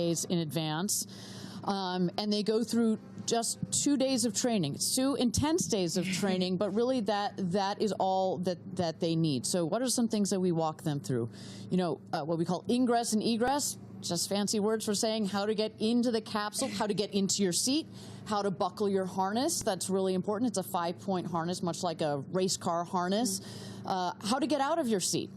days in advance. And they go through just 2 days of training. It's 2 intense days of training, but really that is all that they need. So what are some things that we walk them through? You know, what we call ingress and egress, just fancy words for saying how to get into the capsule, how to get into your seat, how to buckle your harness. That's really important. It's a 5-point harness, much like a race car harness. How to get out of your seat.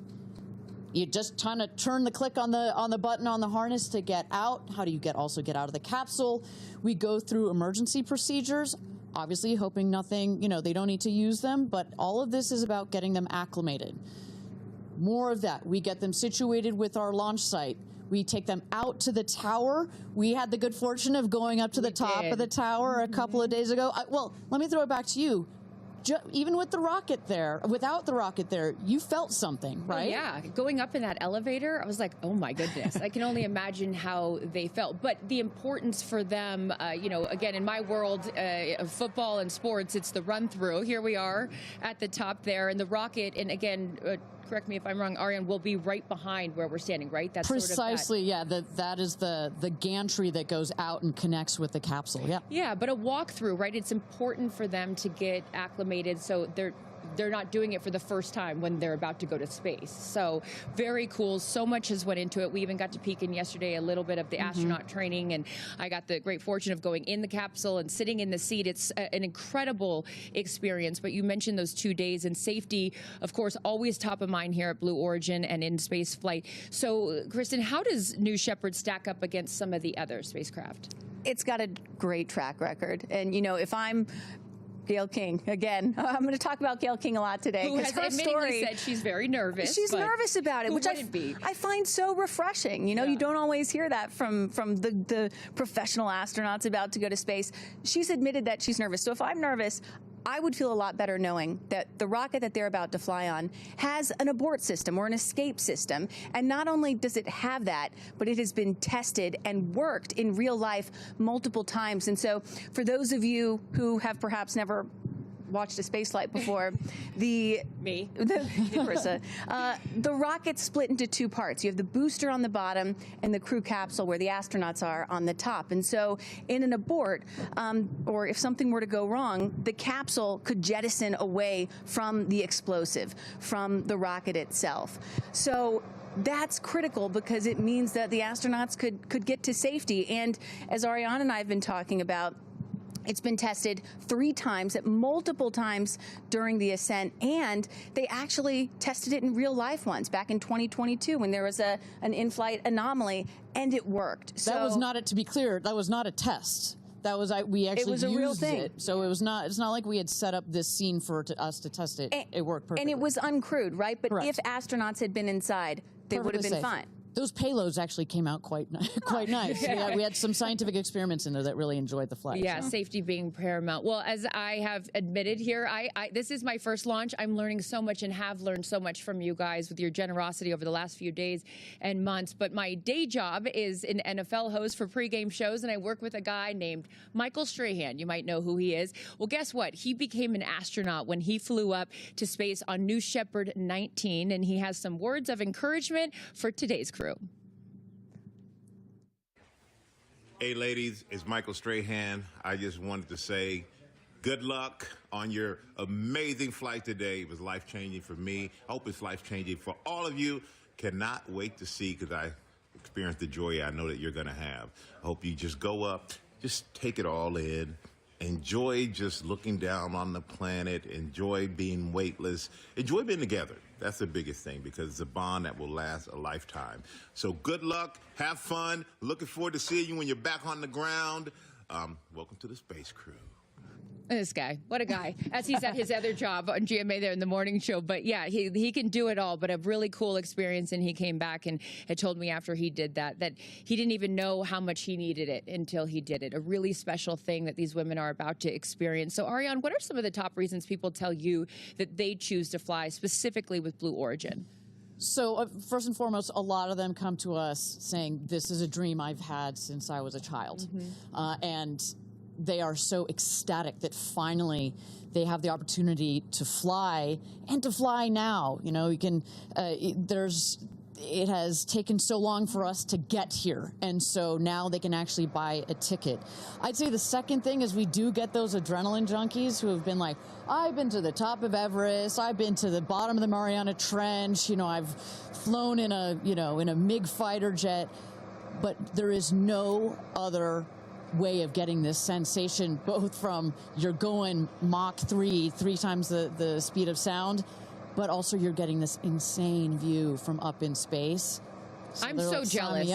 You just kind of turn the click on the button on the harness to get out. How do you also get out of the capsule? We go through emergency procedures, obviously hoping nothing, you know, they don't need to use them, but all of this is about getting them acclimated. More of that. We get them situated with our launch site. We take them out to the tower. We had the good fortune of going up to the top of the tower a couple of days ago. Well, let me throw it back to you. Even with the rocket there, without the rocket there, you felt something, right? Oh, yeah, going up in that elevator, I was like, oh my goodness. I can only imagine how they felt. But the importance for them, you know, again, in my world of football and sports, it's the run through. Here we are at the top there, and the rocket, and again, correct me if I'm wrong, Ariane, will be right behind where we're standing, right? That's precisely, sort of that is the gantry that goes out and connects with the capsule. Yeah. Yeah, but a walkthrough, right? It's important for them to get acclimated, so they're not doing it for the first time when they're about to go to space. So very cool. So much has went into it. We even got to peek in yesterday a little bit of the astronaut training, and I got the great fortune of going in the capsule and sitting in the seat. It's an incredible experience. But you mentioned those 2 days, and safety, of course, always top of mind here at Blue Origin and in space flight. So, Kristen, how does New Shepard stack up against some of the other spacecraft? It's got a great track record. And, you know, if I'm Gayle King, again, I'm going to talk about Gayle King a lot today. Who has admittedly said she's very nervous. She's nervous about it, which I find so refreshing. You know, you don't always hear that from the professional astronauts about to go to space. She's admitted that she's nervous. So if I'm nervous, I would feel a lot better knowing that the rocket that they're about to fly on has an abort system or an escape system. And not only does it have that, but it has been tested and worked in real life multiple times. And so for those of you who have perhaps never watched a spaceflight before, the rocket's split into 2 parts. You have the booster on the bottom and the crew capsule where the astronauts are on the top. And so in an abort, or if something were to go wrong, the capsule could jettison away from the explosive, from the rocket itself. So that's critical because it means that the astronauts could get to safety. And as Ariane and I have been talking about, it's been tested 3 times, at multiple times during the ascent, and they actually tested it in real life once, back in 2022 when there was an in-flight anomaly, and it worked. So that was not, to be clear, that was not a test. That was, we actually used real thing. It. So it was not, it's not like we had set up this scene for us to test it. It worked perfectly. And it was uncrewed, right? But Correct. If astronauts had been inside, they would have been fine. Those payloads actually came out quite nice. Yeah, we had some scientific experiments in there that really enjoyed the flight. Yeah, safety being paramount. Well, as I have admitted here, this is my first launch. I'm learning so much and have learned so much from you guys with your generosity over the last few days and months. But my day job is an NFL host for pregame shows, and I work with a guy named Michael Strahan. You might know who he is. Well, guess what? He became an astronaut when he flew up to space on New Shepard 19, and he has some words of encouragement for today's crew. Hey ladies, it's Michael Strahan. I just wanted to say good luck on your amazing flight today. It was life-changing for me. I hope it's life-changing for all of you. Cannot wait to see, because I experienced the joy I know that you're gonna have. I hope you just go up, just take it all in. Enjoy just looking down on the planet. Enjoy being weightless. Enjoy being together. That's the biggest thing, because it's a bond that will last a lifetime. So good luck. Have fun. Looking forward to seeing you when you're back on the ground. Welcome to the Space Crew. This guy, what a guy, as he's at his other job on GMA there in the morning show. But yeah, he can do it all, but a really cool experience. And he came back and had told me after he did that he didn't even know how much he needed it until he did it. A really special thing that these women are about to experience. So Ariane, what are some of the top reasons people tell you that they choose to fly specifically with Blue Origin? So first and foremost, a lot of them come to us saying, this is a dream I've had since I was a child. And they are so ecstatic that finally they have the opportunity to fly, and to fly now. You know, you can, it has taken so long for us to get here, and so now they can actually buy a ticket. I'd say the second thing is we do get those adrenaline junkies who have been like, I've been to the top of Everest, I've been to the bottom of the Mariana Trench, you know, I've flown in a, you know, in a MiG fighter jet, but there is no other way of getting this sensation, both from you're going Mach 3, 3 times the speed of sound, but also you're getting this insane view from up in space. So I'm so jealous.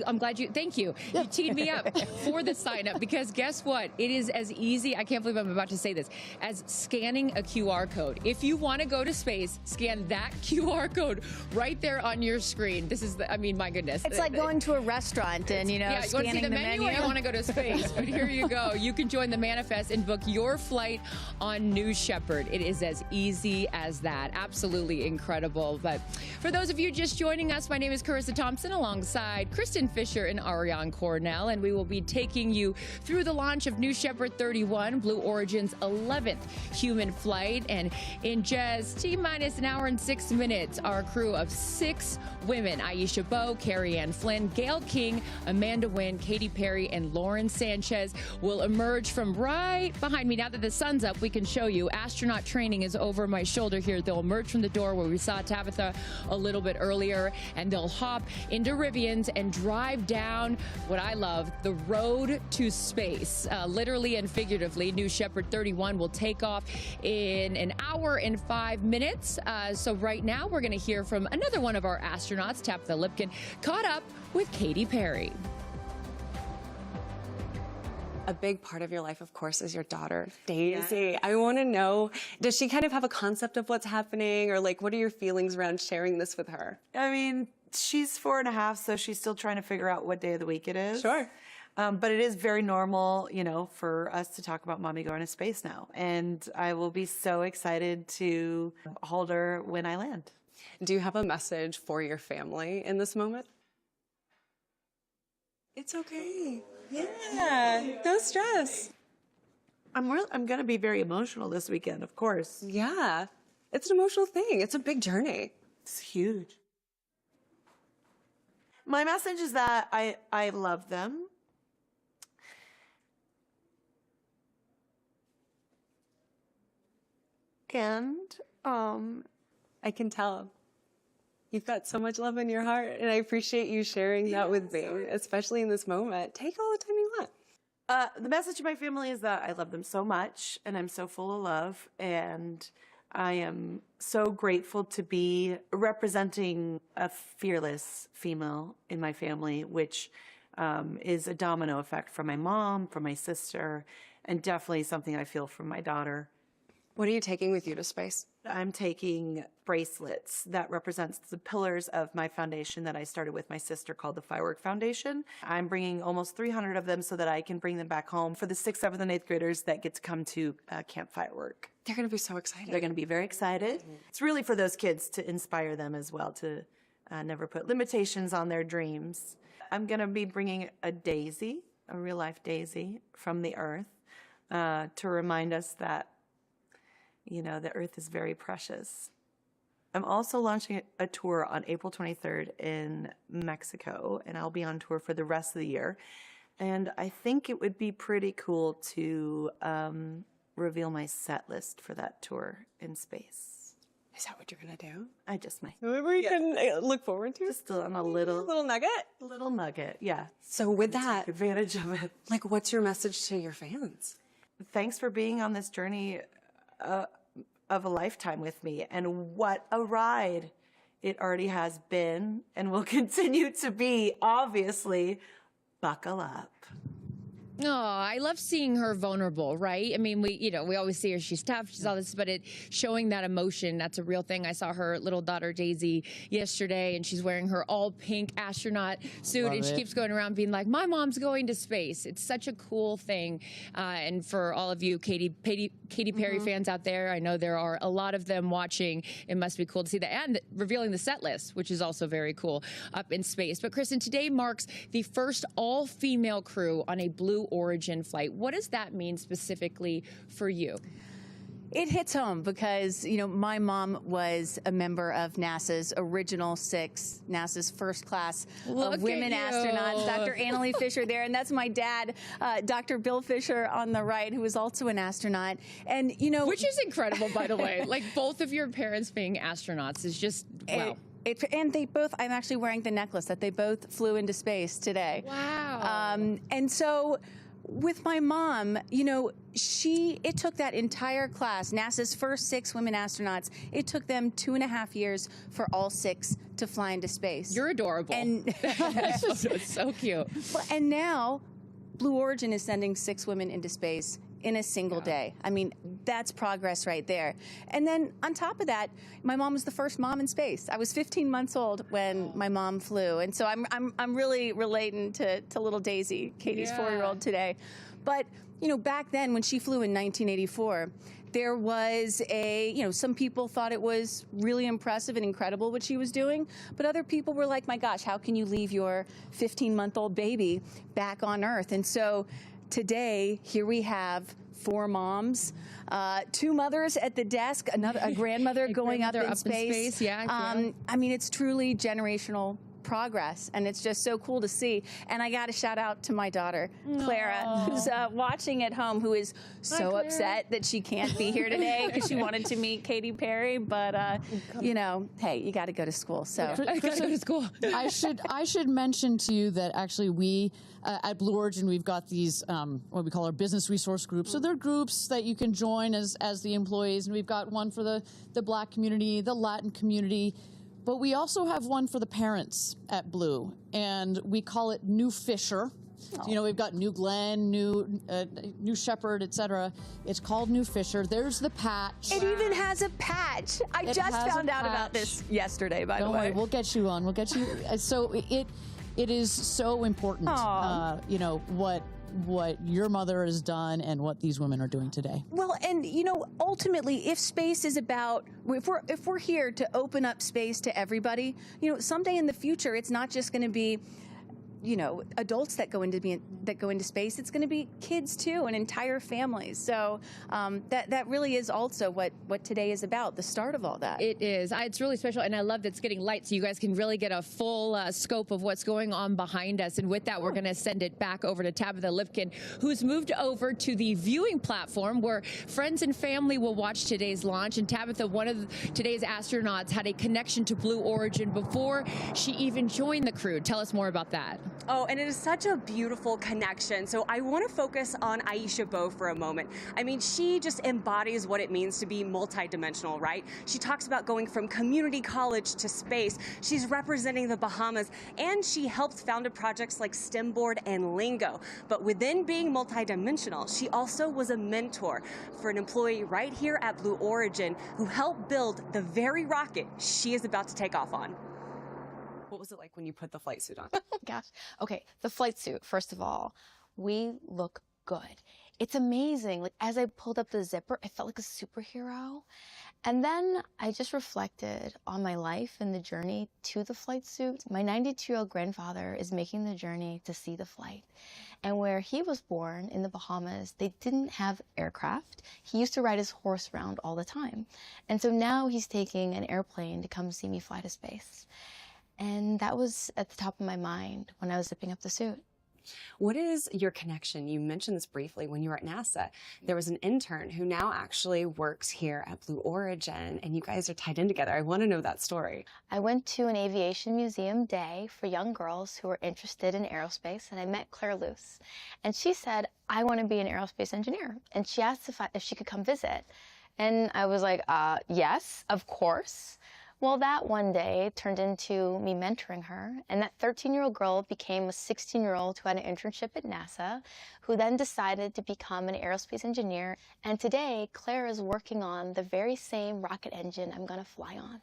I'm glad you, thank you. You teed me up for the sign up, because guess what? It is as easy, I can't believe I'm about to say this, as scanning a QR code. If you want to go to space, scan that QR code right there on your screen. This is, I mean, my goodness. It's like going to a restaurant and, you know, yeah, you want to see the menu or you want to go to space. But here you go. You can join the manifest and book your flight on New Shepard. It is as easy as that. Absolutely incredible. But for those of you just joining us, my name is Carissa Thompson alongside Kristen Fisher and Ariane Cornell, and we will be taking you through the launch of New Shepard 31, Blue Origin's 11th human flight. And in just T-minus an hour and 6 minutes, our crew of 6 women, Aisha Bowe, Kerianne Flynn, Gayle King, Amanda Wynn, Katy Perry, and Lauren Sanchez will emerge from right behind me. Now that the sun's up, we can show you. Astronaut training is over my shoulder here. They'll emerge from the door where we saw Tabitha a little bit earlier, and they'll hop into Rivians and drive down what I love, the road to space. Literally and figuratively, New Shepard 31 will take off in an hour and 5 minutes. So right now, we're going to hear from another one of our astronauts, Tabitha Lipkin, caught up with Katy Perry. A big part of your life, of course, is your daughter, Daisy. Yeah. I want to know, does she kind of have a concept of what's happening, or like, what are your feelings around sharing this with her? I mean, she's 4.5, so she's still trying to figure out what day of the week it is. Sure. But it is very normal, you know, for us to talk about mommy going to space now. And I will be so excited to hold her when I land. Do you have a message for your family in this moment? It's okay. Yeah, no stress. I'm going to be very emotional this weekend, of course. Yeah, it's an emotional thing. It's a big journey. It's huge. My message is that I love them. And I can tell. You've got so much love in your heart, and I appreciate you sharing that with me, especially in this moment. Take all the time you want. The message to my family is that I love them so much, and I'm so full of love, and I am so grateful to be representing a fearless female in my family, which is a domino effect from my mom, from my sister, and definitely something I feel from my daughter. What are you taking with you to space? I'm taking bracelets that represents the pillars of my foundation that I started with my sister, called the Firework Foundation. I'm bringing almost 300 of them so that I can bring them back home for the 6th, 7th, and 8th graders that get to come to Camp Firework. They're going to be so excited. They're going to be very excited. Mm-hmm. It's really for those kids to inspire them as well, to never put limitations on their dreams. I'm going to be bringing a daisy, a real-life daisy from the Earth, to remind us that, you know, the Earth is very precious. I'm also launching a tour on April 23rd in Mexico, and I'll be on tour for the rest of the year. And I think it would be pretty cool to reveal my set list for that tour in space. Is that what you're going to do? I just might. Whatever you can look forward to? Just on a little nugget? A little nugget, yeah. So with that, take advantage of it. Like, what's your message to your fans? Thanks for being on this journey of a lifetime with me, and what a ride it already has been and will continue to be. Obviously, buckle up. Oh, I love seeing her vulnerable, right? I mean, we always see her, she's tough, she's all this, but showing that emotion, that's a real thing. I saw her little daughter, Daisy, yesterday, and she's wearing her all pink astronaut suit, and she keeps going around being like, my mom's going to space. It's such a cool thing. And for all of you Katy Perry fans out there, I know there are a lot of them watching. It must be cool to see that. And revealing the set list, which is also very cool, up in space. But Kristen, today marks the first all-female crew on a Blue Origin flight. What does that mean specifically for you? It hits home because, you know, my mom was a member of NASA's original 6, NASA's first class of women astronauts. Dr. Annalee Fisher there, and that's my dad, Dr. Bill Fisher on the right, who was also an astronaut. And, you know... Which is incredible, by the way. Like, both of your parents being astronauts is just, wow. And they both, I'm actually wearing the necklace that they both flew into space today. Wow. And so... with my mom, you know, it took that entire class, NASA's first 6 women astronauts, it took them 2.5 years for all 6 to fly into space. You're adorable. And it's so cute. And now, Blue Origin is sending 6 women into space in a single day. I mean, that's progress right there. And then on top of that, my mom was the first mom in space. I was 15 months old when my mom flew, and so I'm really relating to little Daisy, Katie's 4-year-old today. But you know, back then when she flew in 1984, there was some people thought it was really impressive and incredible what she was doing, but other people were like, my gosh, how can you leave your 15-month-old baby back on Earth? And so today, here we have 4 moms, 2 mothers at the desk, a grandmother going up in space. I mean, it's truly generational progress, and it's just so cool to see. And I got to shout out to my daughter, Clara, who's watching at home, who is so upset that she can't be here today because she wanted to meet Katy Perry. But you know, hey, you got to go to school. So I got to go to school. I should mention to you that actually we at Blue Origin, we've got these what we call our business resource groups. So they're groups that you can join as the employees, and we've got one for the Black community, the Latin community. But we also have one for the parents at Blue, and we call it New Fisher. You know, we've got New Glenn, New Shepard, etc. It's called New Fisher. There's the patch. It even has a patch. I just found out about this yesterday, by the way. Don't worry, we'll get you on. We'll get you. So it is so important, you know, what your mother has done and what these women are doing today. Well, and you know, ultimately, if space is about, if we're here to open up space to everybody, you know, someday in the future, it's not just going to be, you know, adults that go into space. It's going to be kids too, and entire families. So that really is also what today is about, the start of all that. It is. It's really special, and I love that it's getting light, so you guys can really get a full scope of what's going on behind us. And with that, we're going to send it back over to Tabitha Lipkin, who's moved over to the viewing platform where friends and family will watch today's launch. And Tabitha, one of today's astronauts, had a connection to Blue Origin before she even joined the crew. Tell us more about that. Oh, and it is such a beautiful connection. So I want to focus on Aisha Bowe for a moment. I mean, she just embodies what it means to be multidimensional, right? She talks about going from community college to space. She's representing the Bahamas, and she helped founded projects like STEMboard and Lingo. But within being multidimensional, she also was a mentor for an employee right here at Blue Origin who helped build the very rocket she is about to take off on. What was it like when you put the flight suit on? Oh gosh. Okay, the flight suit, first of all, we look good. It's amazing. Like, as I pulled up the zipper, I felt like a superhero. And then I just reflected on my life and the journey to the flight suit. My 92-year-old grandfather is making the journey to see the flight. And where he was born, in the Bahamas, they didn't have aircraft. He used to ride his horse around all the time. And so now he's taking an airplane to come see me fly to space. And that was at the top of my mind when I was zipping up the suit. What is your connection? You mentioned this briefly when you were at NASA. There was an intern who now actually works here at Blue Origin, and you guys are tied in together. I want to know that story. I went to an aviation museum day for young girls who were interested in aerospace, and I met Claire Luce. And she said, I want to be an aerospace engineer. And she asked if she could come visit. And I was like, yes, of course. Well, that one day turned into me mentoring her, and that 13-year-old girl became a 16-year-old who had an internship at NASA, who then decided to become an aerospace engineer. And today, Claire is working on the very same rocket engine I'm going to fly on.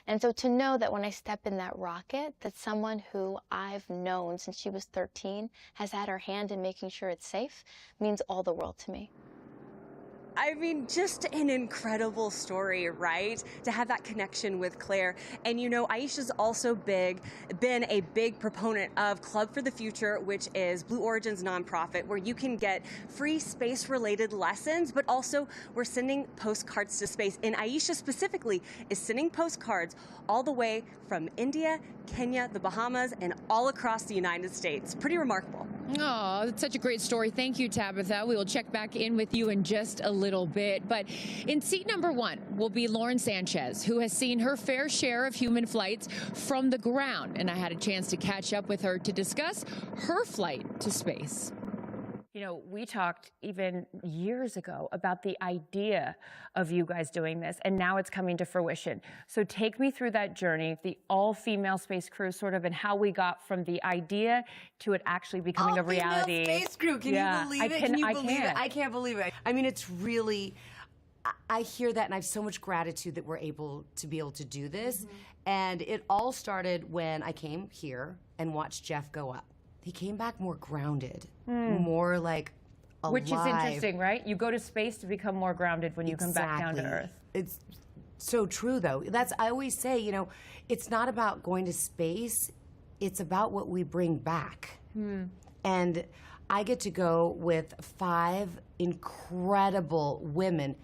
And so to know that when I step in that rocket, that someone who I've known since she was 13 has had her hand in making sure it's safe means all the world to me. I mean, just an incredible story, right? To have that connection with Claire. And you know, Aisha's also been a big proponent of Club for the Future, which is Blue Origin's nonprofit, where you can get free space-related lessons, but also we're sending postcards to space. And Aisha specifically is sending postcards all the way from India, Kenya, the Bahamas, and all across the United States. Pretty remarkable. Oh, that's such a great story. Thank you, Tabitha. We will check back in with you in just a little bit. But in seat number 1 will be Lauren Sanchez, who has seen her fair share of human flights from the ground. And I had a chance to catch up with her to discuss her flight to space. You know, we talked even years ago about the idea of you guys doing this, and now it's coming to fruition. So take me through that journey, the all-female space crew, sort of, and how we got from the idea to it actually becoming a reality. All-female space crew, can you believe it? Can you believe it? I can't believe it. I mean, it's really, I hear that, and I have so much gratitude that we're able to do this. And it all started when I came here and watched Jeff go up. He came back more grounded, more like alive. Which is interesting, right? You go to space to become more grounded when you come back down to Earth. It's so true, though. I always say, you know, it's not about going to space, it's about what we bring back. And I get to go with 5 incredible women,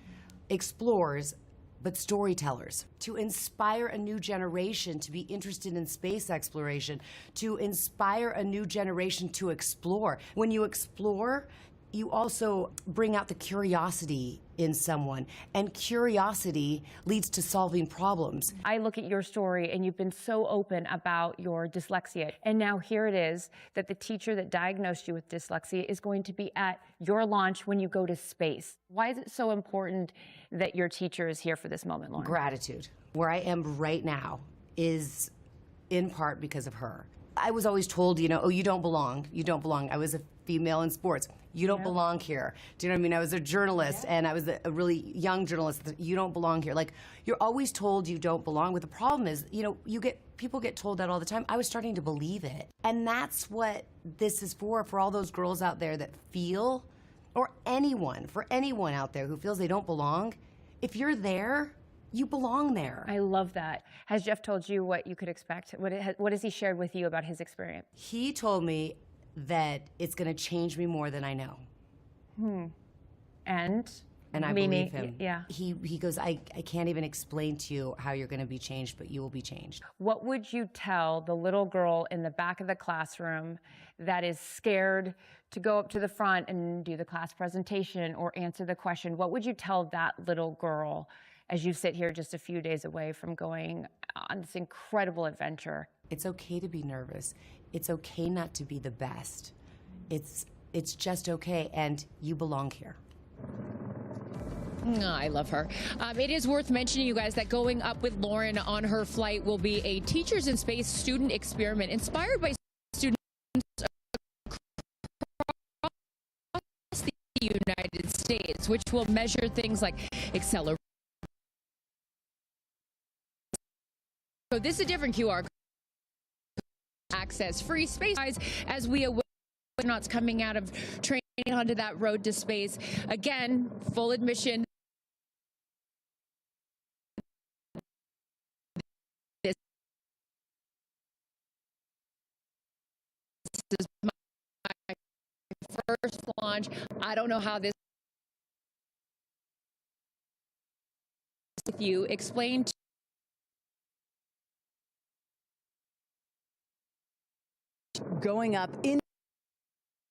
explorers, but storytellers, to inspire a new generation to be interested in space exploration, to inspire a new generation to explore. When you explore, you also bring out the curiosity in someone, and curiosity leads to solving problems. I look at your story, and you've been so open about your dyslexia. And now here it is that the teacher that diagnosed you with dyslexia is going to be at your launch when you go to space. Why is it so important that your teacher is here for this moment, Lauren? Gratitude. Where I am right now is in part because of her. I was always told, you know, oh, you don't belong. You don't belong. I was a female in sports. You don't belong here. Do you know what I mean? I was a journalist, and I was a really young journalist. You don't belong here. Like, you're always told you don't belong. But the problem is, you know, people get told that all the time. I was starting to believe it. And that's what this is for all those girls out there that feel, or for anyone out there who feels they don't belong. If you're there, you belong there. I love that. Has Jeff told you what you could expect? What has he shared with you about his experience? He told me that it's going to change me more than I know. And I believe him. Yeah. He goes, I can't even explain to you how you're going to be changed, but you will be changed. What would you tell the little girl in the back of the classroom that is scared to go up to the front and do the class presentation or answer the question? What would you tell that little girl as you sit here just a few days away from going on this incredible adventure? It's okay to be nervous. It's okay not to be the best. It's just okay, and you belong here. Oh, I love her. It is worth mentioning, you guys, that going up with Lauren on her flight will be a Teachers in Space student experiment inspired by students across the United States, which will measure things like acceleration. So this is a different QR code. Access free space as we await astronauts coming out of training onto that road to space. Again, full admission. This is my first launch. I don't know how this with you. Explain going up in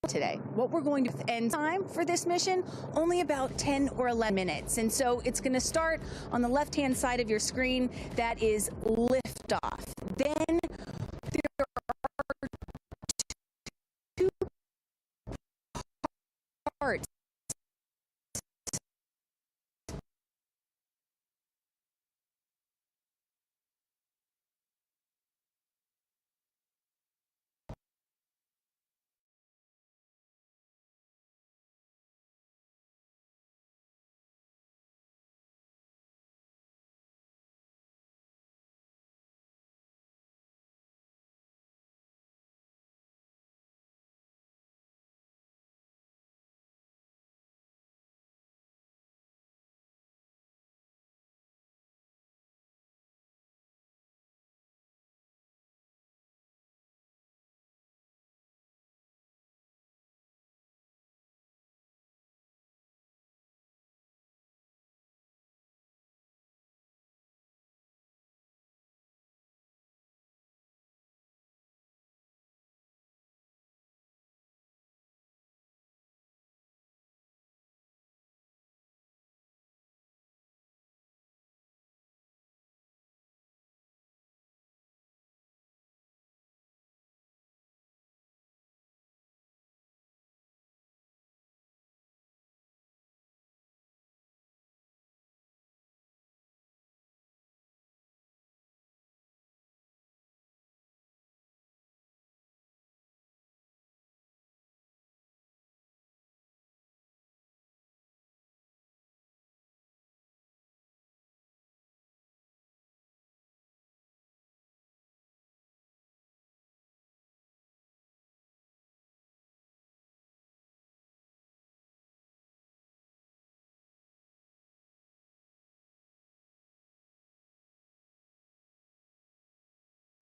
today. What we're going to end time for this mission, only about 10 or 11 minutes. And so it's going to start on the left-hand side of your screen. That is liftoff. Then there are 2 parts.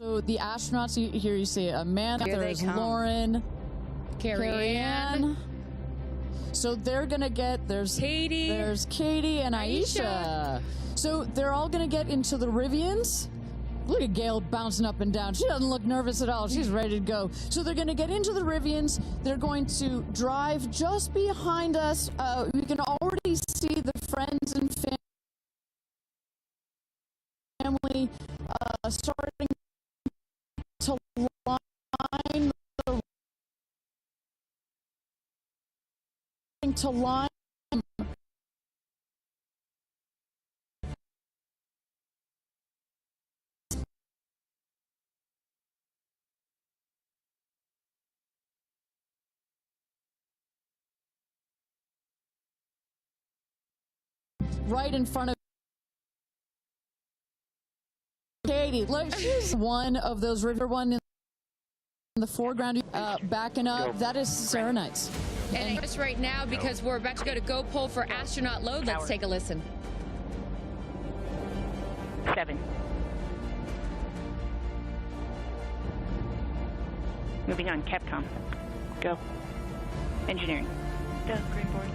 So the astronauts, here you see Amanda, there's Lauren, Kerianne. So they're gonna get, there's Katy and Aisha. So they're all gonna get into the Rivians. Look at Gail bouncing up and down. She doesn't look nervous at all. She's ready to go. So they're gonna get into the Rivians. They're going to drive just behind us. We can already see the friends and family starting to line right in front of Katy. Look, she's one of those river one in the foreground, backing up. That is Serenites. And just right now, because we're about to go to go pole for astronaut load, let's take a listen. 7. Moving on, Capcom. Go. Engineering. Go, green board.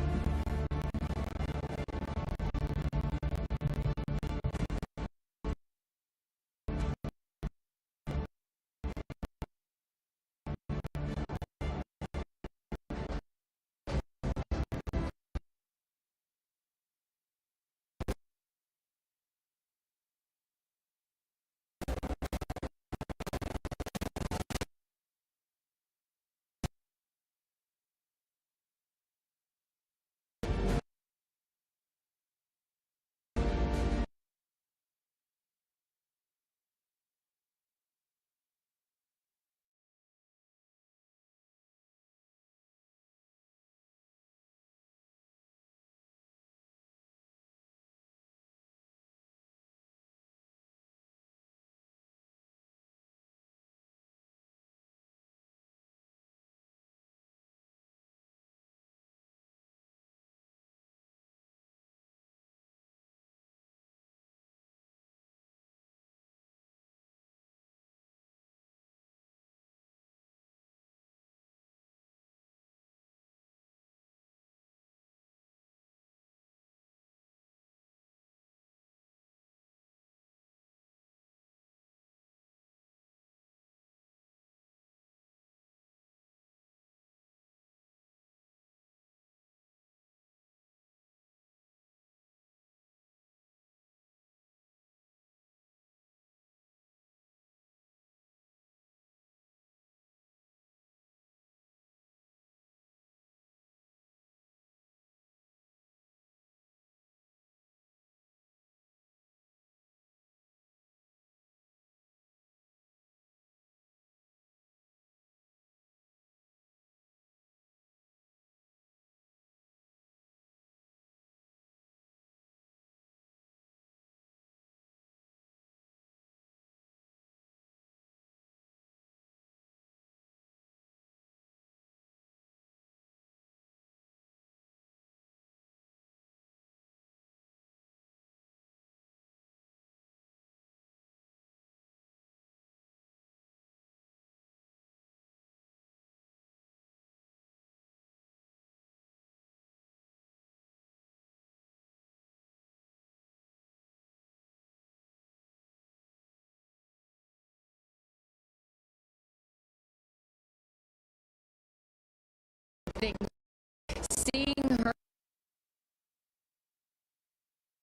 Seeing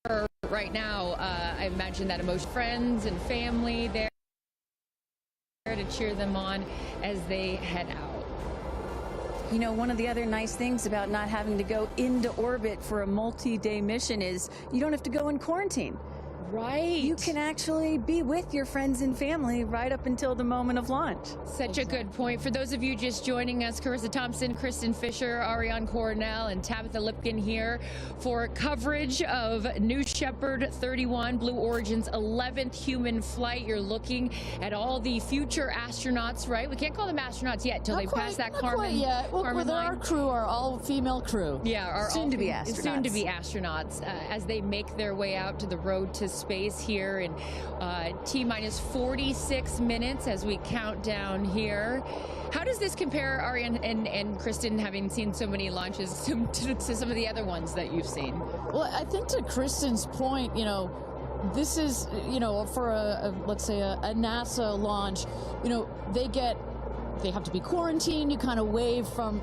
her right now, I imagine that emotion, friends and family there to cheer them on as they head out. You know, one of the other nice things about not having to go into orbit for a multi-day mission is you don't have to go in quarantine. Right. You can actually be with your friends and family right up until the moment of launch. Such a good point. For those of you just joining us, Carissa Thompson, Kristen Fisher, Ariane Cornell, and Tabitha Lipkin here for coverage of New Shepard 31, Blue Origin's 11th human flight. You're looking at all the future astronauts, right? We can't call them astronauts yet until they pass that Kármán line. Our crew are all female crew. Yeah, our soon-to-be astronauts. Soon-to-be astronauts as they make their way out to the road to space. space here in T-minus 46 minutes as we count down here. How does this compare, Ariane and Kristen, having seen so many launches to some of the other ones that you've seen? Well, I think to Kristen's point, you know, this is, you know, for let's say a NASA launch, you know, they have to be quarantined. You kind of wave from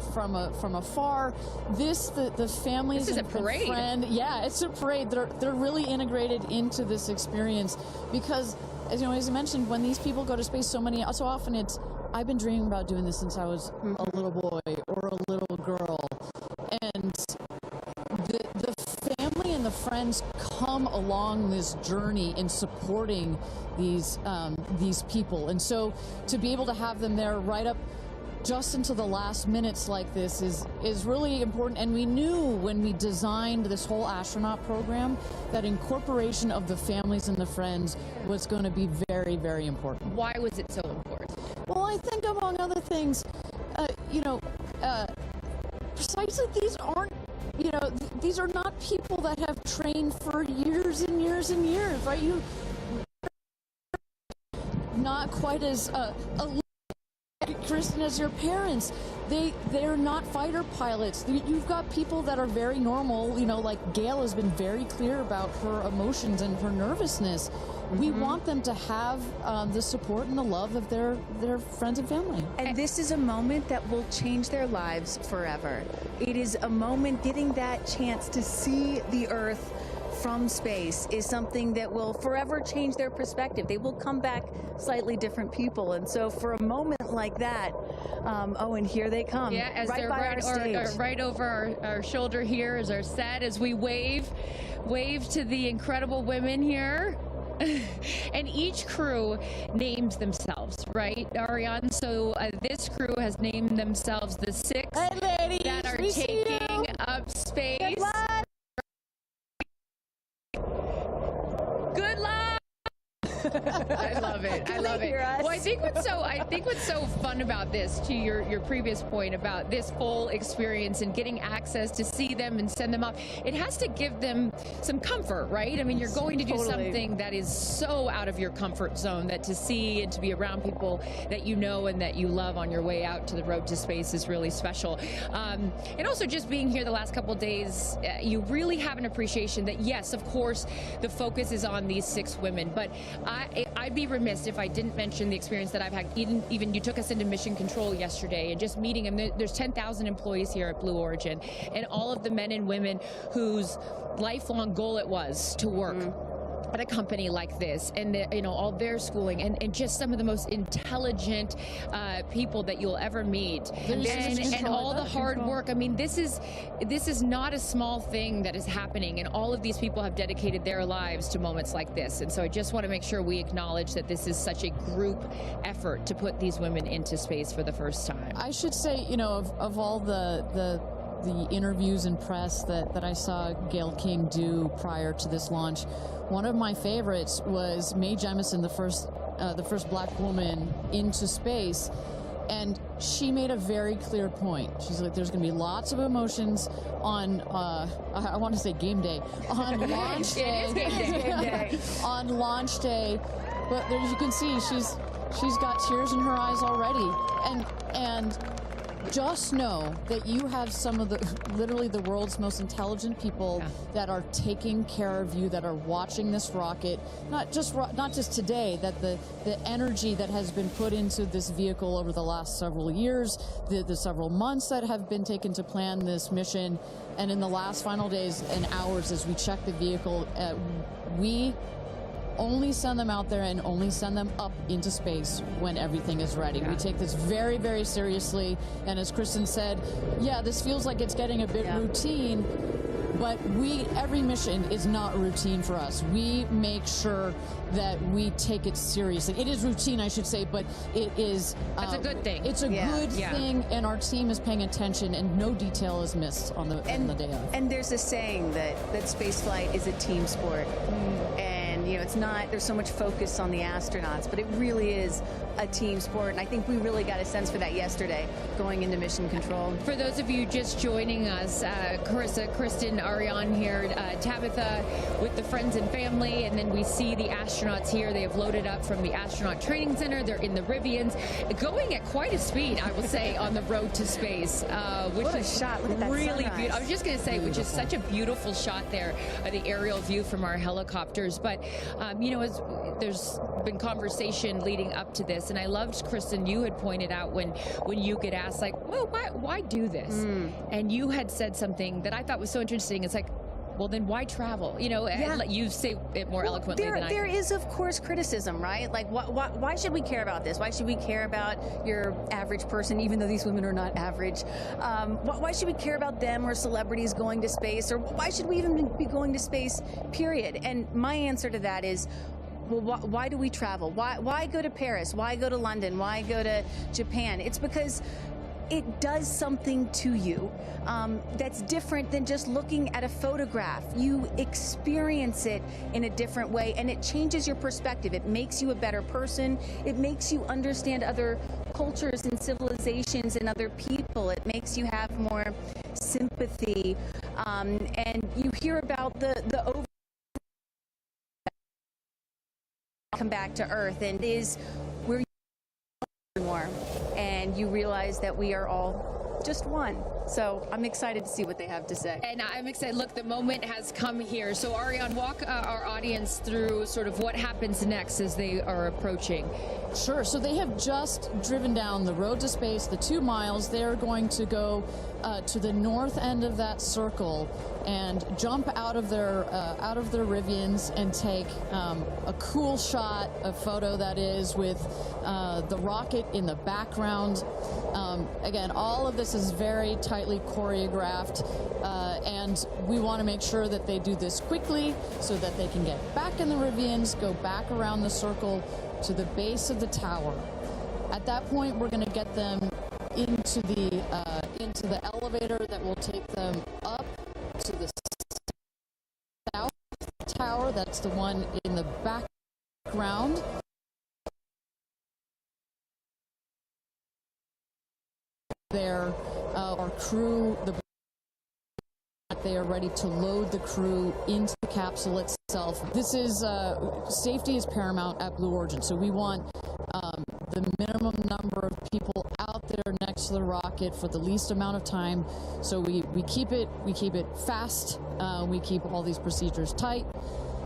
afar. The families. This is a parade. Yeah, it's a parade. They're really integrated into this experience because, as you know, as I mentioned, when these people go to space, so often it's, I've been dreaming about doing this since I was a little boy or a little girl, and the family and the friends come along this journey in supporting these people, and so to be able to have them there right up just into the last minutes like this is really important. And we knew when we designed this whole astronaut program that incorporation of the families and the friends was going to be very, very important. Why was it so important? Well, I think among other things, you know, precisely these aren't, you know, these are not people that have trained for years and years and years, right? You not quite as Kristen as your parents. They're not fighter pilots. You've got people that are very normal, you know, like Gail has been very clear about her emotions and her nervousness. We want them to have the support and the love of their friends and family. And this is a moment that will change their lives forever. It is a moment, getting that chance to see the Earth from space is something that will forever change their perspective. They will come back slightly different people. And so for a moment like that, oh, and here they come. Yeah, as right they're by our stage. right over our shoulder here is our set as we wave to the incredible women here. And each crew names themselves, right, Ariane? So this crew has named themselves the 6 that are taking up space. Good luck! I love it. I love it. Well, I think what's so fun about this, to your previous point about this full experience and getting access to see them and send them off, it has to give them some comfort, right? I mean, you're going to do something that is so out of your comfort zone, that to see and to be around people that you know and that you love on your way out to the road to space is really special. And also just being here the last couple of days, you really have an appreciation that, yes, of course, the focus is on these 6 women, but I'd be remiss if I didn't mention the experience that I've had. Even you took us into mission control yesterday, and just meeting them. There's 10,000 employees here at Blue Origin, and all of the men and women whose lifelong goal it was to work at a company like this, and you know, all their schooling, and just some of the most intelligent people that you'll ever meet, and all the hard work. I mean, this is not a small thing that is happening, and all of these people have dedicated their lives to moments like this. And so I just want to make sure we acknowledge that this is such a group effort to put these women into space for the first time. I should say, you know, of all the interviews and press that I saw Gayle King do prior to this launch, one of my favorites was Mae Jemison, the first black woman into space, and she made a very clear point. She's like, there's going to be lots of emotions on I want to say game day, on launch day. It is game day. On launch day, but as you can see, she's got tears in her eyes already, and just know that you have some of literally the world's most intelligent people that are taking care of you, that are watching this rocket, not just today, that the energy that has been put into this vehicle over the last several years, the several months that have been taken to plan this mission, and in the last final days and hours as we check the vehicle, we only send them out there and only send them up into space when everything is ready. We take this very, very seriously. And as Kristen said, yeah, this feels like it's getting a bit routine, but every mission is not routine for us. We make sure that we take it seriously. It is routine, I should say, but it is... That's a good thing. It's a good thing, and our team is paying attention, and no detail is missed on the day of. And there's a saying that spaceflight is a team sport. And You know, it's not, there's so much focus on the astronauts, but it really is a team sport. And I think we really got a sense for that yesterday going into mission control. For those of you just joining us, Carissa, Kristen, Ariane here, Tabitha with the friends and family, and then we see the astronauts here. They have loaded up from the Astronaut Training Center. They're in the Rivians, going at quite a speed, I will say, on the road to space, which What a is shot. Look at that really sunrise. beautiful. I was just going to say, which is such a beautiful shot there, the aerial view from our helicopters. But, you know, there's been conversation leading up to this, and I loved, Kristen, you had pointed out when you get asked, like, well, why do this? And you had said something that I thought was so interesting. It's like, well, then why travel? You know, you say it more eloquently than I do. There is, of course, criticism, right? Like, why should we care about this? Why should we care about your average person, even though these women are not average? Why should we care about them or celebrities going to space? Or why should we even be going to space, period? And my answer to that is, well, why do we travel? Why go to Paris? Why go to London? Why go to Japan? It's because it does something to you that's different than just looking at a photograph. You experience it in a different way, and it changes your perspective. It makes you a better person. It makes you understand other cultures and civilizations and other people. It makes you have more sympathy, and you hear about the over come back to Earth, and is where you more, and you realize that we are all just one. So I'm excited to see what they have to say. And I'm excited. Look, the moment has come here. So Ariane, walk our audience through sort of what happens next as they are approaching. Sure. So they have just driven down the road to space, the 2 miles. They're going to go to the north end of that circle and jump out of their Rivians and take a cool shot, a photo that is, with the rocket in the background. Again, all of this is very tightly choreographed, and we want to make sure that they do this quickly so that they can get back in the Rivians, go back around the circle to the base of the tower. At that point, we're going to get them into the elevator that will take them up to the south tower. That's the one in the background. There, our crew, they are ready to load the crew into the capsule itself. This is, safety is paramount at Blue Origin, so we want the minimum number of people out there next to the rocket for the least amount of time. So we keep it fast, we keep all these procedures tight.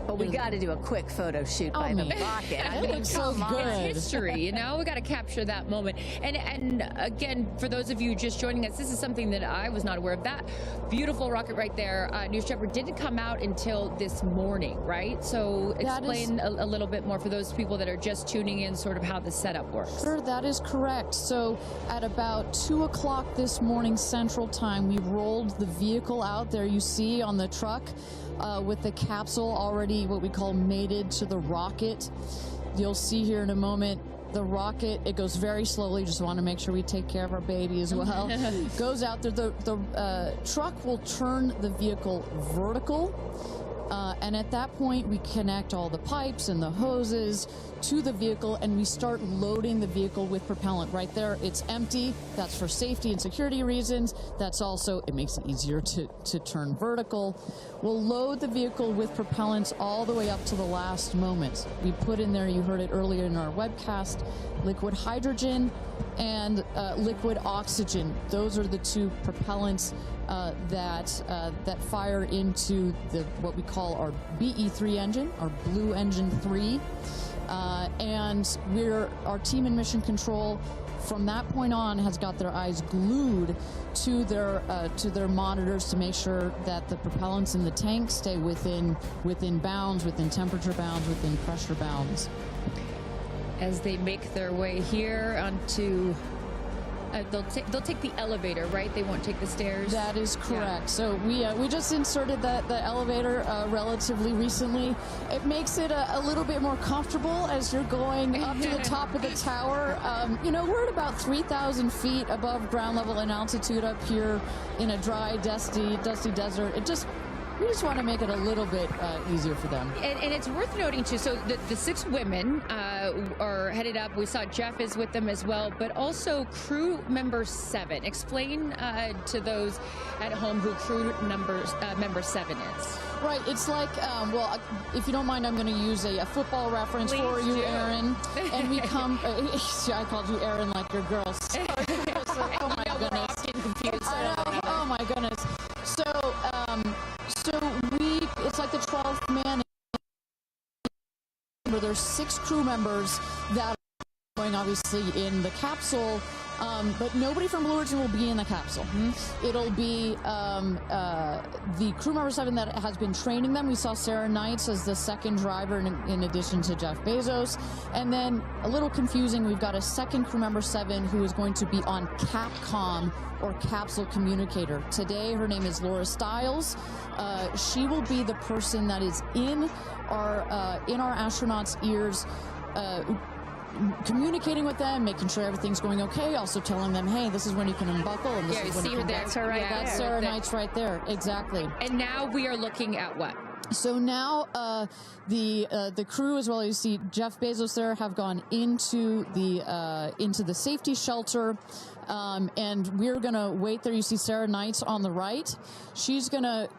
But we got to do a quick photo shoot by the rocket. I mean, so good. It's history, you know? We got to capture that moment. And again, for those of you just joining us, this is something that I was not aware of. That beautiful rocket right there, New Shepard, didn't come out until this morning, right? So explain a little bit more for those people that are just tuning in, sort of how the setup works. Sure, that is correct. So at about 2 o'clock this morning Central Time, we rolled the vehicle out there. You see on the truck with the capsule already what we call mated to the rocket. You'll see here in a moment the rocket, it goes very slowly, just want to make sure we take care of our baby as well. Goes out there, the truck will turn the vehicle vertical, and at that point we connect all the pipes and the hoses to the vehicle, and we start loading the vehicle with propellant. Right there, it's empty. That's for safety and security reasons. That's also, it makes it easier to turn vertical. We'll load the vehicle with propellants all the way up to the last moment. We put in there, you heard it earlier in our webcast, liquid hydrogen and liquid oxygen. Those are the two propellants that fire into what we call our BE3 engine, our Blue Engine 3. And our team in Mission Control from that point on has got their eyes glued to their monitors to make sure that the propellants in the tank stay within bounds, within temperature bounds, within pressure bounds. As they make their way here onto, they'll take the elevator, right? They won't take the stairs. That is correct. Yeah. So we just inserted the elevator relatively recently. It makes it a little bit more comfortable as you're going up to the top of the tower. You know, we're at about 3,000 feet above ground level in altitude up here in a dry, dusty desert. We just want to make it a little bit easier for them. And it's worth noting, too, so the 6 women are headed up. We saw Jeff is with them as well, but also crew member 7. Explain to those at home who crew member 7 is. Right, it's like, well, if you don't mind, I'm going to use a football reference for you, Aaron. And we come, I called you Aaron like your girl. Sorry. Oh my goodness. Oh my goodness. So it's like the 12th man. There's 6 crew members that are going obviously in the capsule. But nobody from Blue Origin will be in the capsule. It'll be the crew member 7 that has been training them. We saw Sarah Knights as the 2nd driver in addition to Jeff Bezos. And then, a little confusing, we've got a 2nd crew member 7 who is going to be on Capcom, or Capsule Communicator. Today, her name is Laura Stiles. She will be the person that is in our astronauts' ears, communicating with them, making sure everything's going okay, also telling them, hey, this is when you can unbuckle, and this is when you can... That's her right there. That's Sarah Knights right there, exactly. And now we are looking at what? So now the crew, as well as you see Jeff Bezos there, have gone into the safety shelter, and we're gonna wait there. You see Sarah Knights on the right. She's gonna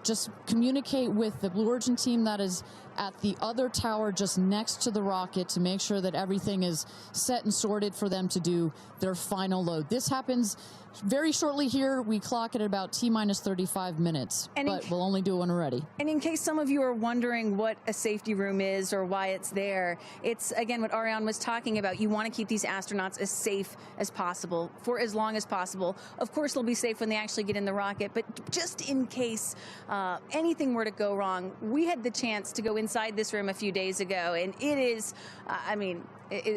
just communicate with the Blue Origin team that is at the other tower just next to the rocket to make sure that everything is set and sorted for them to do their final load. This happens very shortly here. We clock it at about T-minus 35 minutes, but we'll only do it when we're ready. And in case some of you are wondering what a safety room is or why it's there, it's, again, what Ariane was talking about. You want to keep these astronauts as safe as possible for as long as possible. Of course, they'll be safe when they actually get in the rocket, but just in case anything were to go wrong, we had the chance to go inside this room a few days ago, and it is, I mean,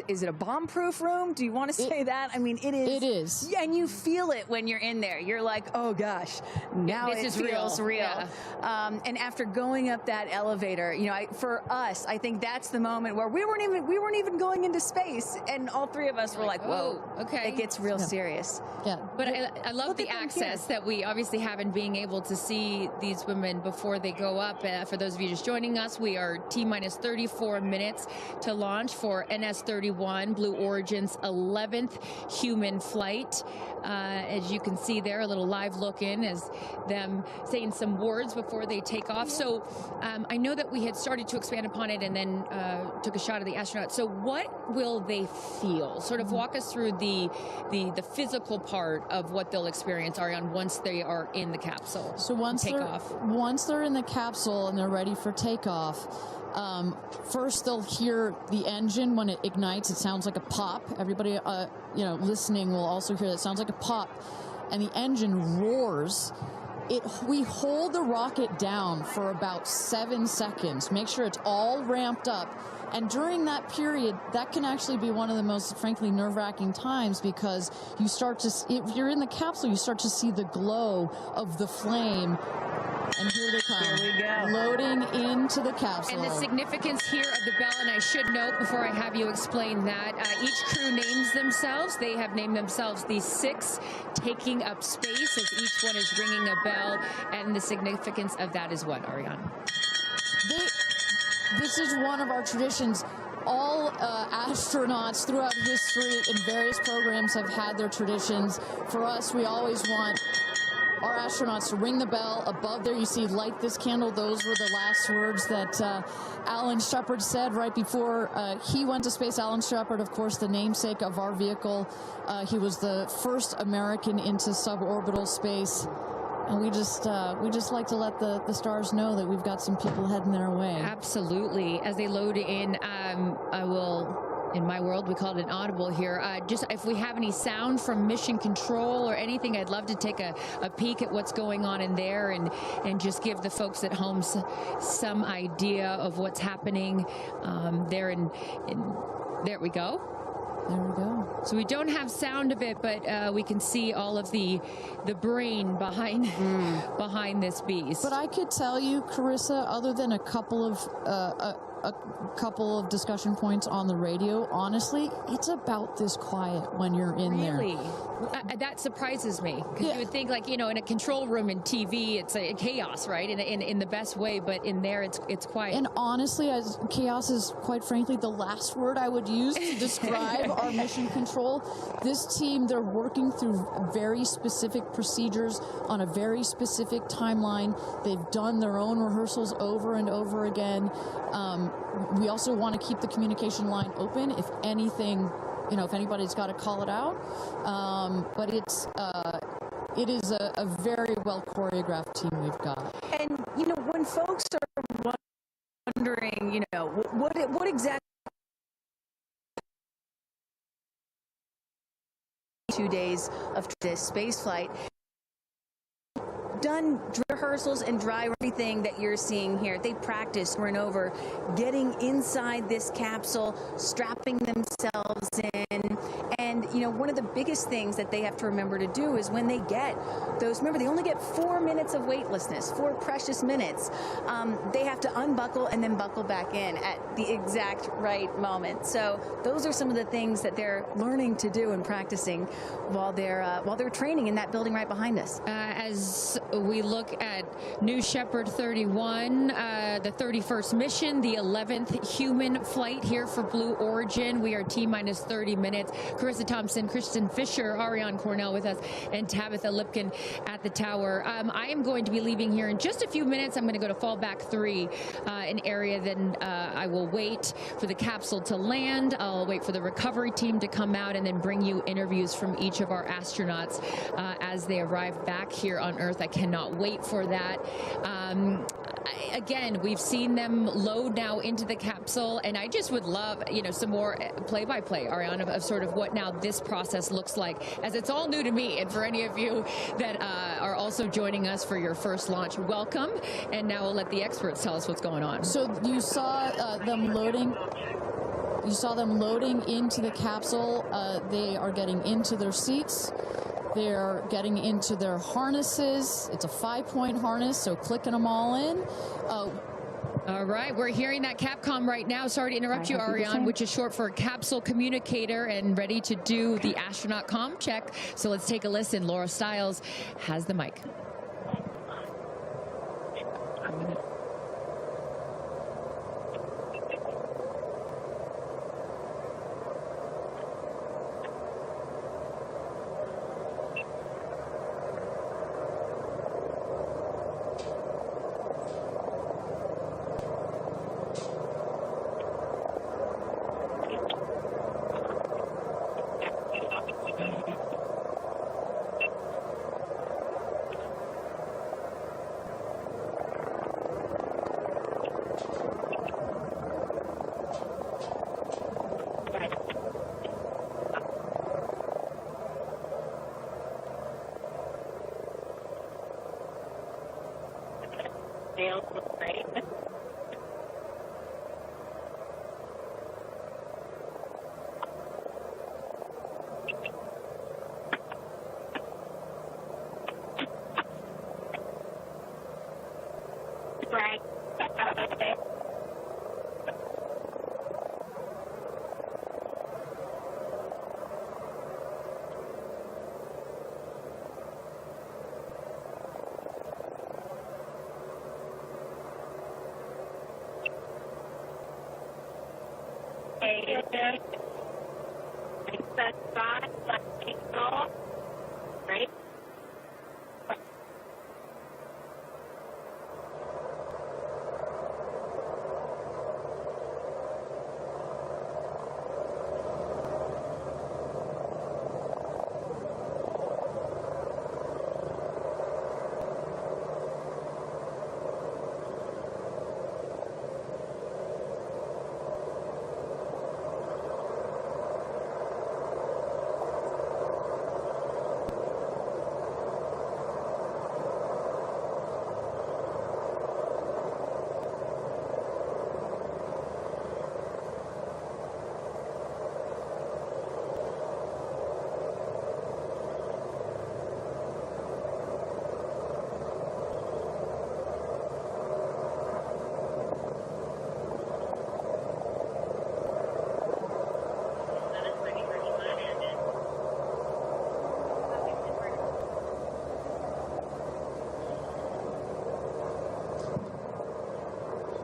is it a bomb-proof room? Do you want to say that? I mean, it is. It is. Yeah, and you feel it when you're in there. You're like, oh gosh, now this it is feels real. Yeah. And after going up that elevator, you know, for us, I think that's the moment where we weren't even going into space, and all 3 of us were like, whoa, okay, it gets real serious. Yeah. But I love the access that we obviously have in being able to see these women before they go up. For those of you just joining us, we are T-minus 34 minutes to launch for NS-31, Blue Origin's 11th human flight. As you can see there, a little live look in as them saying some words before they take off. So I know that we had started to expand upon it and then took a shot of the astronauts. So what will they feel? Sort of walk us through the physical part of what they'll experience, Ariane, once they are in the capsule. So once they're in the capsule and they're ready for takeoff, first they'll hear the engine when it ignites. It sounds like a pop. Everybody, listening will also hear that. It sounds like a pop, and the engine roars. We hold the rocket down for about 7 seconds. Make sure it's all ramped up. And during that period, that can actually be one of the most, frankly, nerve-wracking times, because you start to, if you're in the capsule, you start to see the glow of the flame. And here they come. Here we go. Loading into the capsule. And the significance here of the bell, and I should note before I have you explain that, each crew names themselves. They have named themselves the 6 taking up space, as each one is ringing a bell. And the significance of that is what, Ariane? This is one of our traditions. All astronauts throughout history in various programs have had their traditions. For us, we always want our astronauts to ring the bell. Above there, you see, light this candle. Those were the last words that Alan Shepard said right before he went to space. Alan Shepard, of course, the namesake of our vehicle. He was the first American into suborbital space. And we just like to let the stars know that we've got some people heading their way. Absolutely. As they load in, I will... In my world, we call it an audible here. Just if we have any sound from mission control or anything, I'd love to take a peek at what's going on in there and just give the folks at home some idea of what's happening there. There we go. There we go. So we don't have sound of it, but we can see all of the brain behind this beast. But I could tell you, Carissa, other than a couple of a couple of discussion points on the radio. Honestly, it's about this quiet when you're in there. Really? That surprises me. Because you would think, like, you know, in a control room in TV, it's a chaos, right? In the best way, but in there, it's quiet. And honestly, as chaos is, quite frankly, the last word I would use to describe our mission control. This team, they're working through very specific procedures on a very specific timeline. They've done their own rehearsals over and over again. We also want to keep the communication line open if anything, you know, if anybody's got to call it out. But it is a very well choreographed team we've got. And, you know, when folks are wondering, you know, what exactly 2 days of this space flight, done rehearsals and dry everything that you're seeing here. They practiced over and over getting inside this capsule, strapping themselves in. And, you know, one of the biggest things that they have to remember to do is when they get those, remember, they only get 4 minutes of weightlessness, 4 precious minutes. They have to unbuckle and then buckle back in at the exact right moment. So those are some of the things that they're learning to do and practicing while they're training in that building right behind us. As we look at New Shepard 31, the 31st mission, the 11th human flight here for Blue Origin. We are T-minus 30 minutes. Carissa Thompson, Kristen Fisher, Ariane Cornell with us, and Tabitha Lipkin at the tower. I am going to be leaving here in just a few minutes. I'm going to go to fallback 3, an area. Then I will wait for the capsule to land. I'll wait for the recovery team to come out and then bring you interviews from each of our astronauts as they arrive back here on Earth. I cannot wait for that. Again, we've seen them load now into the capsule, and I just would love, you know, some more play-by-play, Ariane, of sort of what now this process looks like, as it's all new to me. And for any of you that are also joining us for your first launch, welcome. And now we'll let the experts tell us what's going on. So you saw them loading. You saw them loading into the capsule. They are getting into their seats. They're getting into their harnesses. It's a 5-point harness, so clicking them all in. All right, we're hearing that Capcom right now. Sorry to interrupt you, Ariane, which is short for Capsule Communicator, and ready to do the astronaut comm check. So let's take a listen. Laura Stiles has the mic.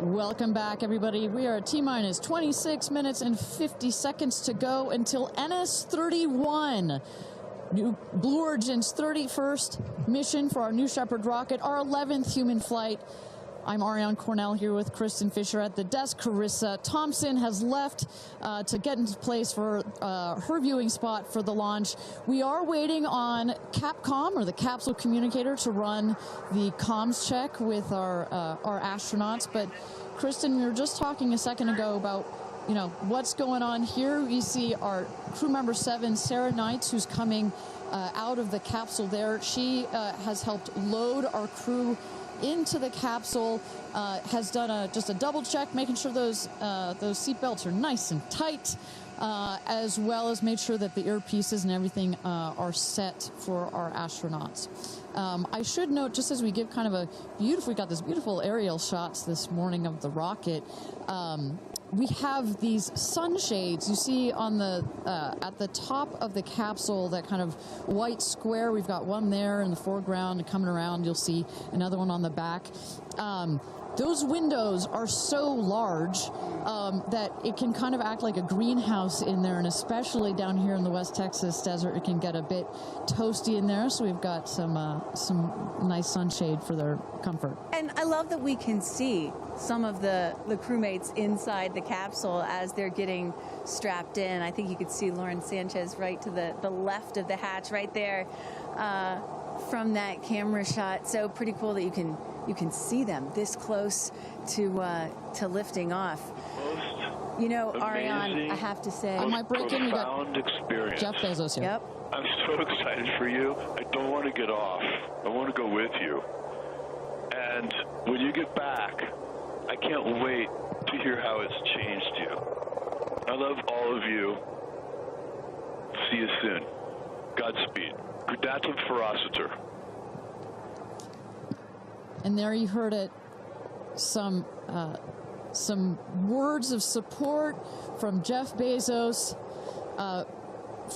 Welcome back, everybody. We are at T-minus 26 minutes and 50 seconds to go until NS-31. Blue Origin's 31st mission for our new Shepard rocket, our 11th human flight. I'm Ariane Cornell here with Kristen Fisher at the desk. Carissa Thompson has left to get into place for her viewing spot for the launch. We are waiting on Capcom, or the Capsule communicator, to run the comms check with our astronauts. But Kristen, we were just talking a second ago about what's going on here. We see our crew member 7, Sarah Knights, who's coming out of the capsule there. She has helped load our crew into the capsule, has done just a double check, making sure those seatbelts are nice and tight, as well as made sure that the earpieces and everything are set for our astronauts. I should note, just as we give kind of we got this beautiful aerial shots this morning of the rocket. We have these sunshades you see on the at the top of the capsule, that kind of white square. We've got one there in the foreground, and coming around you'll see another one on the back. Those windows are so large that it can kind of act like a greenhouse in there, and especially down here in the West Texas desert, it can get a bit toasty in there. So we've got some nice sunshade for their comfort. And I love that we can see some of the crewmates inside the capsule as they're getting strapped in. I think you could see Lauren Sanchez right to the left of the hatch right there from that camera shot. So pretty cool that you can see them this close to lifting off. Ariane, I have to say, I might break in. We got experience. Jeff Bezos here. Yep. I'm so excited for you. I don't want to get off. I want to go with you. And when you get back, I can't wait to hear how it's changed you. I love all of you. See you soon. Godspeed. Gudatum ferociter. And there you heard it. Some words of support from Jeff Bezos,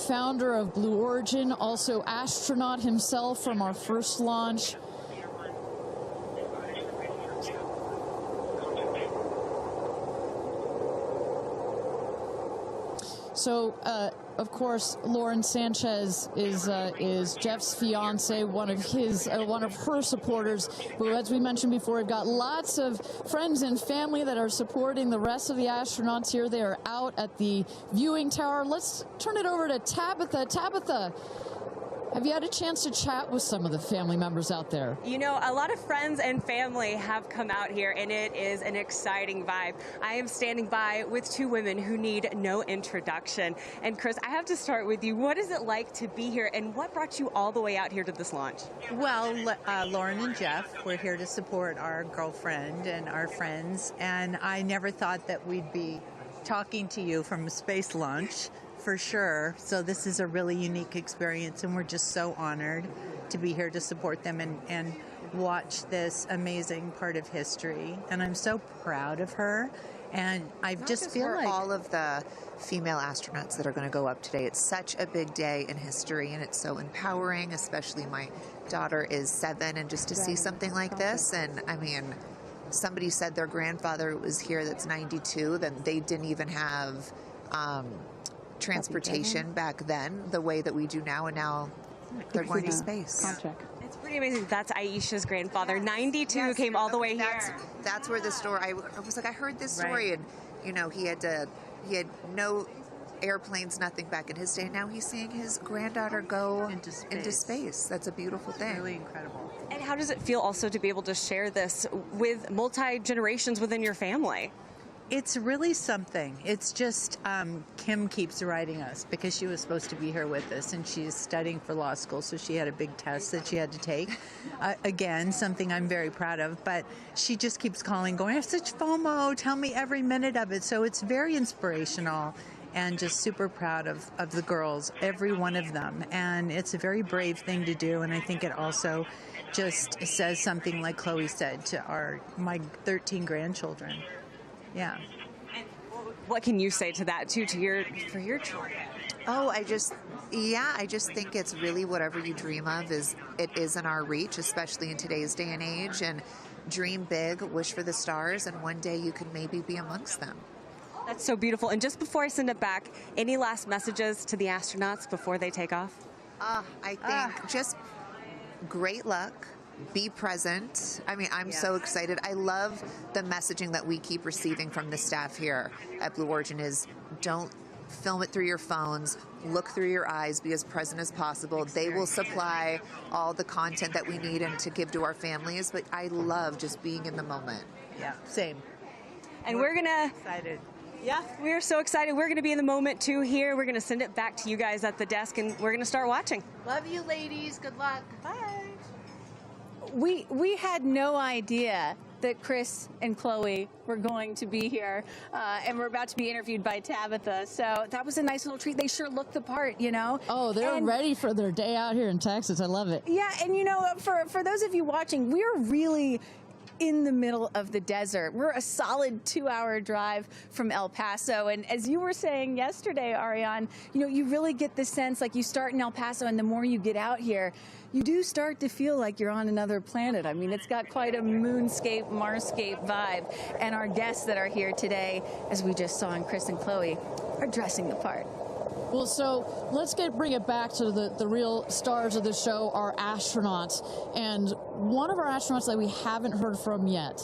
founder of Blue Origin, also astronaut himself from our first launch. So, of course, Lauren Sanchez is Jeff's fiance, one of her supporters. But as we mentioned before, we've got lots of friends and family that are supporting the rest of the astronauts here. They are out at the viewing tower. Let's turn it over to Tabitha. Tabitha, have you had a chance to chat with some of the family members out there? A lot of friends and family have come out here, and it is an exciting vibe. I am standing by with two women who need no introduction. And Chris, I have to start with you. What is it like to be here, and what brought you all the way out here to this launch? Well, Lauren and Jeff, we're here to support our girlfriend and our friends, and I never thought that we'd be talking to you from a space launch. For sure. So this is a really unique experience, and we're just so honored to be here to support them and watch this amazing part of history. And I'm so proud of her. And I just feel like all of the female astronauts that are going to go up today. It's such a big day in history, and it's so empowering, especially my daughter is 7, and just to see something like this. And I mean, somebody said their grandfather was here that's 92, then they didn't even have transportation back then the way that we do now, and now they're going to space. It's pretty amazing. That's Aisha's grandfather. 92 came all the way here. That's where the story, I was like, I heard this story, and he had no airplanes, nothing back in his day. Now he's seeing his granddaughter go into space. That's a beautiful thing. Really incredible. And how does it feel also to be able to share this with multi-generations within your family? It's really something. It's just Kim keeps writing us because she was supposed to be here with us, and she's studying for law school, so she had a big test that she had to take. Again, something I'm very proud of, but she just keeps calling, going, I have such FOMO, tell me every minute of it. So it's very inspirational, and just super proud of the girls, every one of them. And it's a very brave thing to do, and I think it also just says something, like Chloe said, to my 13 grandchildren. Yeah. And what can you say to that too, for your children? Oh, I just think it's really whatever you dream of is in our reach, especially in today's day and age. And dream big, wish for the stars, and one day you could maybe be amongst them. That's so beautiful. And just before I send it back, any last messages to the astronauts before they take off? I think just great luck. Be present. I mean, I'm so excited. I love the messaging that we keep receiving from the staff here at Blue Origin is don't film it through your phones, look through your eyes, be as present as possible. They will supply all the content that we need and to give to our families, but I love just being in the moment. Yeah, same. And we're gonna excited. Yeah, we're so excited. We're gonna be in the moment too here. We're gonna send it back to you guys at the desk and we're gonna start watching. Love you, ladies. Good luck. Bye. We had no idea that Chris and Chloe were going to be here, and we're about to be interviewed by Tabitha. So that was a nice little treat. They sure look the part, you know. Oh, they're ready for their day out here in Texas. I love it. Yeah, and you know, for those of you watching, we're really in the middle of the desert. We're a solid 2-hour drive from El Paso. And as you were saying yesterday, Ariane, you know, you really get the sense like you start in El Paso and the more you get out here, you do start to feel like you're on another planet. I mean, it's got quite a moonscape, Marscape vibe. And our guests that are here today, as we just saw in Chris and Chloe, are dressing the part. Well, so let's bring it back to the real stars of the show, our astronauts. And one of our astronauts that we haven't heard from yet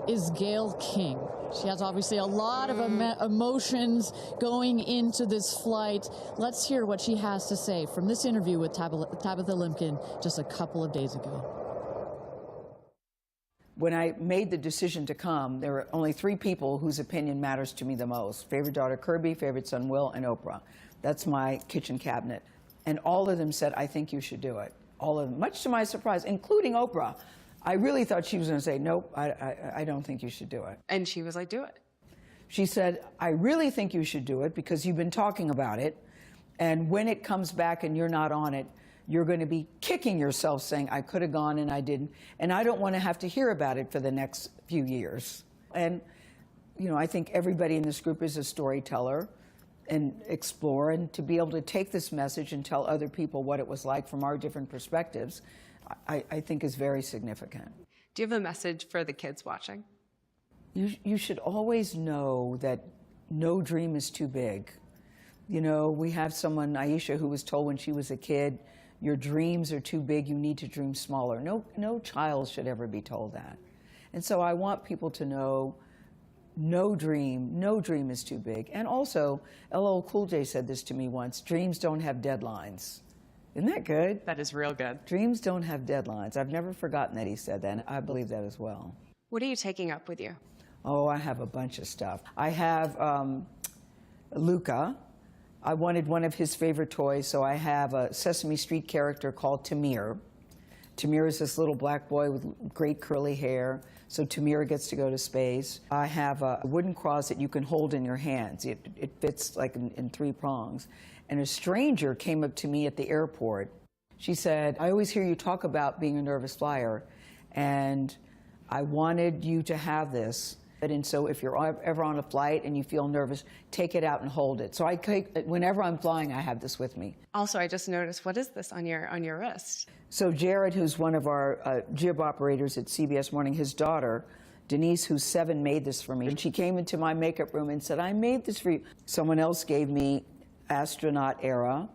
is Gayle King. She has obviously a lot of emotions going into this flight. Let's hear what she has to say from this interview with Tabitha Limpkin just a couple of days ago. When I made the decision to come, there were only 3 people whose opinion matters to me the most. Favorite daughter Kirby, favorite son Will, and Oprah. That's my kitchen cabinet. And all of them said, I think you should do it. All of them, much to my surprise, including Oprah. I really thought she was going to say, nope, I don't think you should do it. And she was like, do it. She said, I really think you should do it because you've been talking about it. And when it comes back and you're not on it, you're going to be kicking yourself saying, I could have gone and I didn't. And I don't want to have to hear about it for the next few years. And, you know, I think everybody in this group is a storyteller and explore, and to be able to take this message and tell other people what it was like from our different perspectives, I think is very significant. Do you have a message for the kids watching? You should always know that no dream is too big. You know, we have someone, Aisha, who was told when she was a kid, your dreams are too big, you need to dream smaller. No child should ever be told that. And so I want people to know no dream is too big. And also, LL Cool J said this to me once, dreams don't have deadlines. Isn't that good? That is real good. Dreams don't have deadlines. I've never forgotten that he said that, and I believe that as well. What are you taking up with you? Oh, I have a bunch of stuff. I have Luca. I wanted one of his favorite toys, so I have a Sesame Street character called Tamir. Tamir is this little black boy with great curly hair, so Tamir gets to go to space. I have a wooden cross that you can hold in your hands. It fits like in 3 prongs. And a stranger came up to me at the airport. She said, I always hear you talk about being a nervous flyer, and I wanted you to have this. And so if you're ever on a flight and you feel nervous, take it out and hold it. So whenever I'm flying, I have this with me. Also, I just noticed, what is this on your wrist? So Jared, who's one of our jib operators at CBS Morning, his daughter, Denise, who's 7, made this for me. And she came into my makeup room and said, I made this for you. Someone else gave me Astronaut era.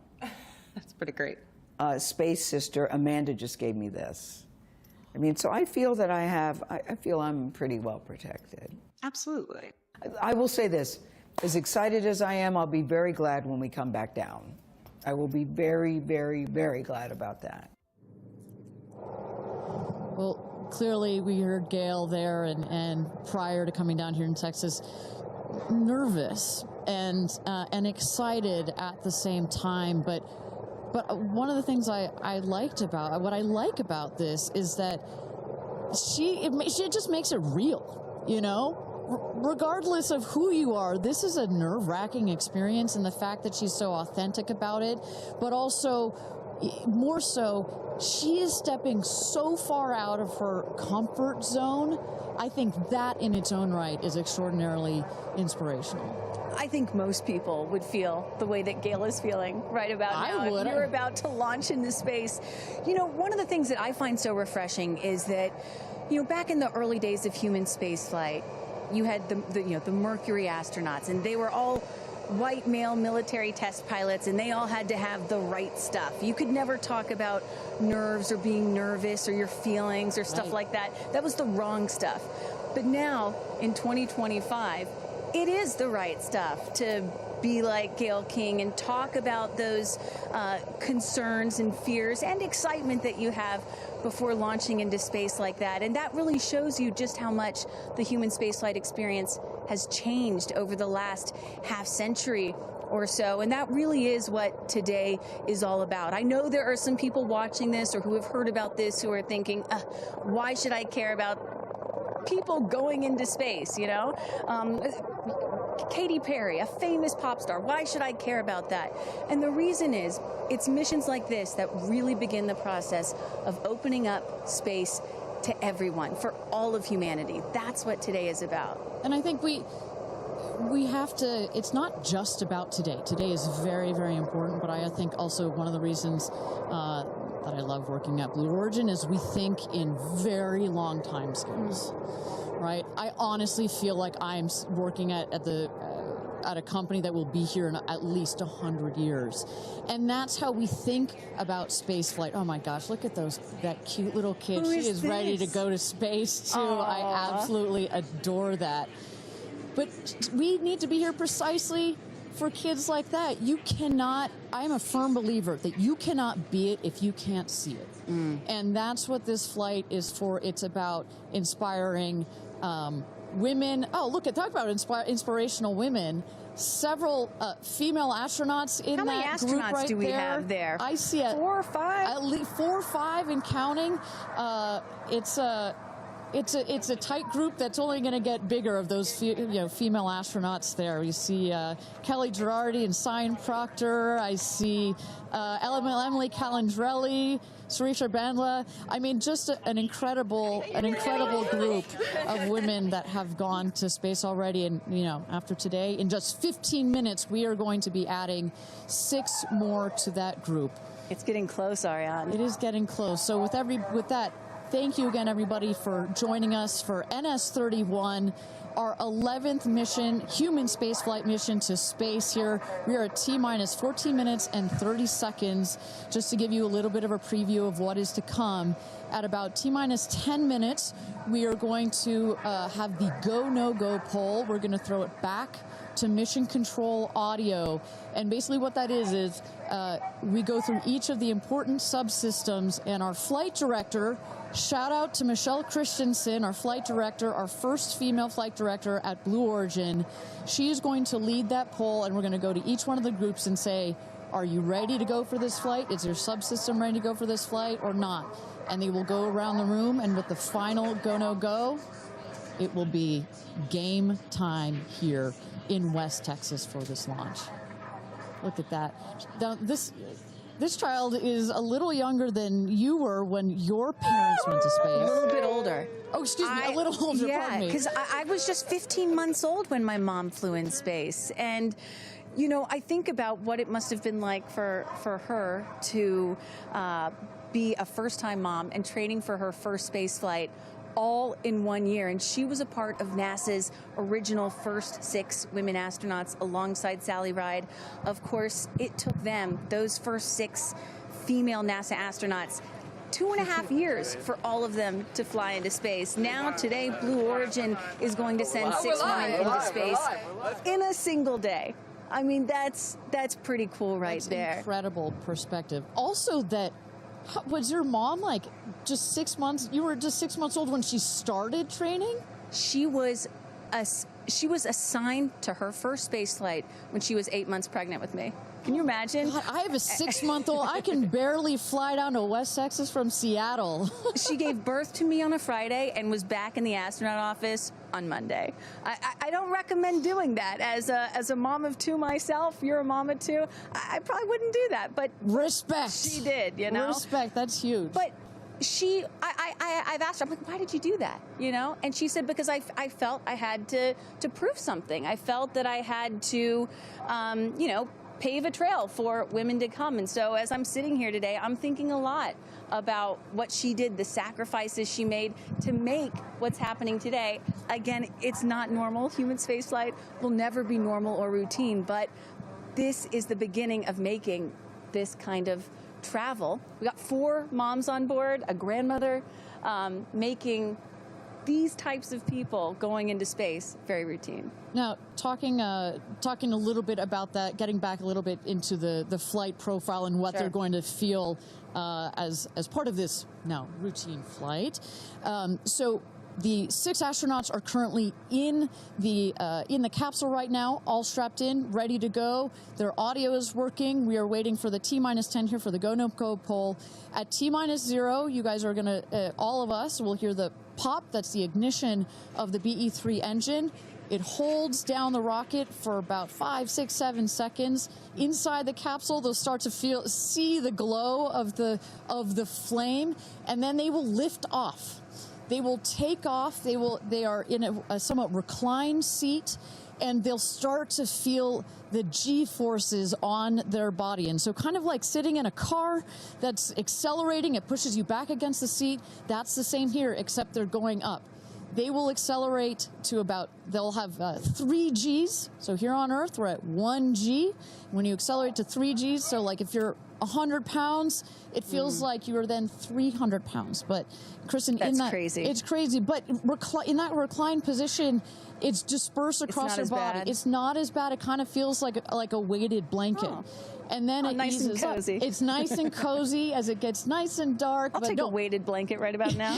That's pretty great. Space Sister, Amanda just gave me this. I mean, so I feel that I feel I'm pretty well protected. Absolutely. I will say this, as excited as I am, I'll be very glad when we come back down. I will be very, very, very glad about that. Well, clearly we heard Gayle there and prior to coming down here in Texas, nervous and excited at the same time, but one of the things I like about this is that she just makes it real, you know? Regardless of who you are, this is a nerve-wracking experience, and the fact that she's so authentic about it, but also, more so, she is stepping so far out of her comfort zone. I think that in its own right is extraordinarily inspirational. I think most people would feel the way that Gayle is feeling right about now. I would. If you're about to launch into space. You know, one of the things that I find so refreshing is that You know, back in the early days of human spaceflight, you had the Mercury astronauts, and they were all white male military test pilots, and they all had to have the right stuff. You could never talk about nerves or being nervous or your feelings or stuff like that. That was the wrong stuff. But now, in 2025, it is the right stuff to be like Gayle King and talk about those concerns and fears and excitement that you have before launching into space like that. And that really shows you just how much the human spaceflight experience has changed over the last half century or so. And that really is what today is all about. I know there are some people watching this or who have heard about this who are thinking, why should I care about people going into space, you know? Katy Perry, a famous pop star. Why should I care about that? And the reason is, it's missions like this that really begin the process of opening up space to everyone, for all of humanity. That's what today is about. And I think we have to, it's not just about today. Today is very, very important, but I think also one of the reasons that I love working at Blue Origin is we think in very long time scales. Right? I honestly feel like I'm working at a company that will be here in at least 100 years. And that's how we think about spaceflight. Oh my gosh, look at that cute little kid. She is ready to go to space too. Aww. I absolutely adore that. But we need to be here precisely for kids like that. You cannot, I'm a firm believer that you cannot be it if you can't see it. And that's what this flight is for. It's about inspiring women. Oh, look, talk about inspirational women. Several female astronauts in that group right there. How many astronauts do we have there? I see 4 or 5? At least 4 or 5 and counting. It's a tight group that's only going to get bigger of those female astronauts there. You see Kelly Girardi and Cyan Proctor. I see Emily Calandrelli, Sarisha Bandla. I mean, just an incredible group of women that have gone to space already. And after today, in just 15 minutes, we are going to be adding 6 more to that group. It's getting close, Ariane. It is getting close. So with that. Thank you again, everybody, for joining us for NS-31, our 11th mission, human spaceflight mission to space here. We are at T-minus 14 minutes and 30 seconds. Just to give you a little bit of a preview of what is to come, at about T-minus 10 minutes, we are going to have the go, no-go poll. We're going to throw it back to mission control audio. And basically what that is we go through each of the important subsystems, and our flight director, shout out to Michelle Christensen, our flight director, our first female flight director at Blue Origin. She is going to lead that poll, and we're going to go to each one of the groups and say, are you ready to go for this flight? Is your subsystem ready to go for this flight or not? And they will go around the room, and with the final go, no go, it will be game time here in West Texas for this launch. Look at that. Now, this child is a little younger than you were when your parents went to space. A little bit older. Oh, excuse me, a little older, pardon me. Yeah, because I was just 15 months old when my mom flew in space. And, I think about what it must have been like for her to be a first-time mom and training for her first space flight all in 1 year. And she was a part of NASA's original first 6 women astronauts alongside Sally Ride. Of course, it took them, those first 6 female NASA astronauts, 2.5 years for all of them to fly into space. Now, today, Blue Origin is going to send 6 women into space in a single day. I mean, that's pretty cool right there. Incredible perspective. Also that, was your mom just 6 months? You were just 6 months old when she started training? She was assigned to her first space flight when she was 8 months pregnant with me. Can you imagine? God, I have a 6-month-old. I can barely fly down to West Texas from Seattle. She gave birth to me on a Friday and was back in the astronaut office on Monday. I don't recommend doing that. As a mom of 2 myself, you're a mom of 2, I probably wouldn't do that. But respect. She did, Respect, that's huge. But I've asked her, I'm like, why did you do that? And she said, because I felt I had to prove something. I felt that I had to, pave a trail for women to come. And so as I'm sitting here today, I'm thinking a lot about what she did, the sacrifices she made to make what's happening today. Again, it's not normal. Human spaceflight will never be normal or routine, but this is the beginning of making this kind of travel. We got 4 moms on board, a grandmother, making these types of people going into space very routine. Now, talking a little bit about that, getting back a little bit into the flight profile and what they're going to feel as part of this now routine flight. So the 6 astronauts are currently in the capsule right now, all strapped in, ready to go. Their audio is working. We are waiting for the T-10 here for the go no go poll. At T-0, you guys are going to, all of us will hear the pop. That's the ignition of the BE-3 engine. It holds down the rocket for about 5, 6, 7 seconds. Inside the capsule, they'll start to see the glow of the flame, and then they will lift off. They will take off. They are in a somewhat reclined seat, and they'll start to feel the G-forces on their body. And so kind of like sitting in a car that's accelerating, it pushes you back against the seat. That's the same here, except they're going up. They will accelerate to they'll have 3 Gs. So here on Earth, we're at 1 G. When you accelerate to 3 Gs, so like if you're 100 pounds, it feels like you are then 300 pounds. But Kristen, crazy. It's crazy. But in that reclined position, it's dispersed across your body. Bad. It's not as bad. It kind of feels like a weighted blanket. Oh. And then it nice eases and cozy. up. It's nice and cozy as it gets nice and dark. I'll take a weighted blanket right about now.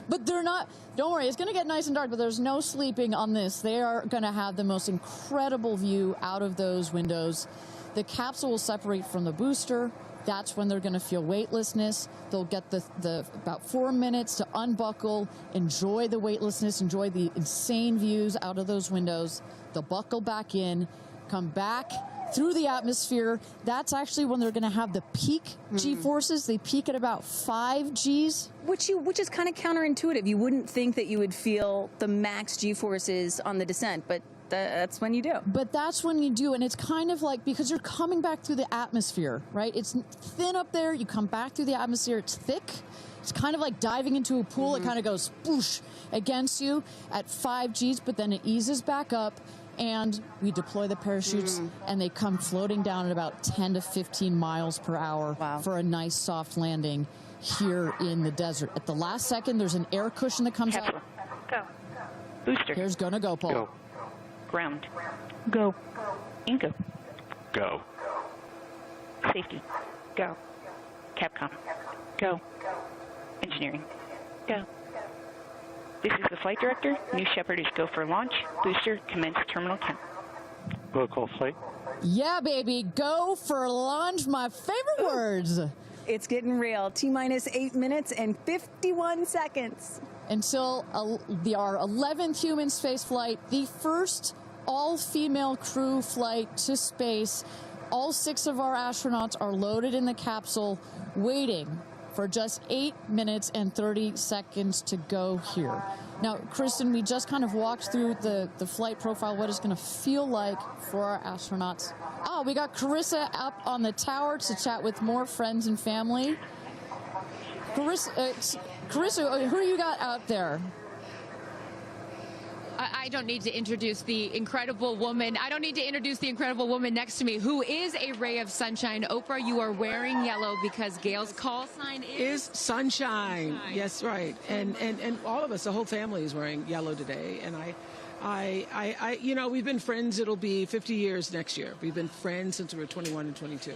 But they're not, don't worry, it's going to get nice and dark, but there's no sleeping on this. They are going to have the most incredible view out of those windows. The capsule will separate from the booster. That's when they're going to feel weightlessness. They'll get the about 4 minutes to unbuckle, enjoy the weightlessness, enjoy the insane views out of those windows. They'll buckle back in, come back through the atmosphere. That's actually when they're going to have the peak G-forces. They peak at about 5 Gs. Which is kind of counterintuitive. You wouldn't think that you would feel the max G-forces on the descent, but that's when you do. But that's when you do, and it's kind of like, because you're coming back through the atmosphere, right? It's thin up there, you come back through the atmosphere, it's thick. It's kind of like diving into a pool. It kind of goes spoosh against you at 5 Gs, but then it eases back up, and we deploy the parachutes, and they come floating down at about 10 to 15 miles per hour for a nice soft landing here in the desert. At the last second, there's an air cushion that comes Capsule. out. Go. Booster. Here's go no go, Paul. Go. Ground. Go. Inco. Go. Safety. Go. Capcom. Go. Engineering. Go. This is the flight director. New Shepard is go for launch. Booster, commence terminal count. Protocol flight. Yeah, baby. Go for launch. My favorite words. It's getting real. T-minus 8 minutes and 51 seconds. Until our 11th human space flight, the first all-female crew flight to space. All 6 of our astronauts are loaded in the capsule, waiting for just 8 minutes and 30 seconds to go here. Now, Kristen, we just kind of walked through the flight profile, what it's going to feel like for our astronauts. Oh, we got Carissa up on the tower to chat with more friends and family. Carissa, who you got out there? I don't need to introduce the incredible woman. I don't need to introduce the incredible woman next to me, who is a ray of sunshine. Oprah, you are wearing yellow because Gail's call sign is sunshine. Yes, right. And all of us, the whole family is wearing yellow today. And I you know, we've been friends. It'll be 50 years next year. We've been friends since we were 21 and 22.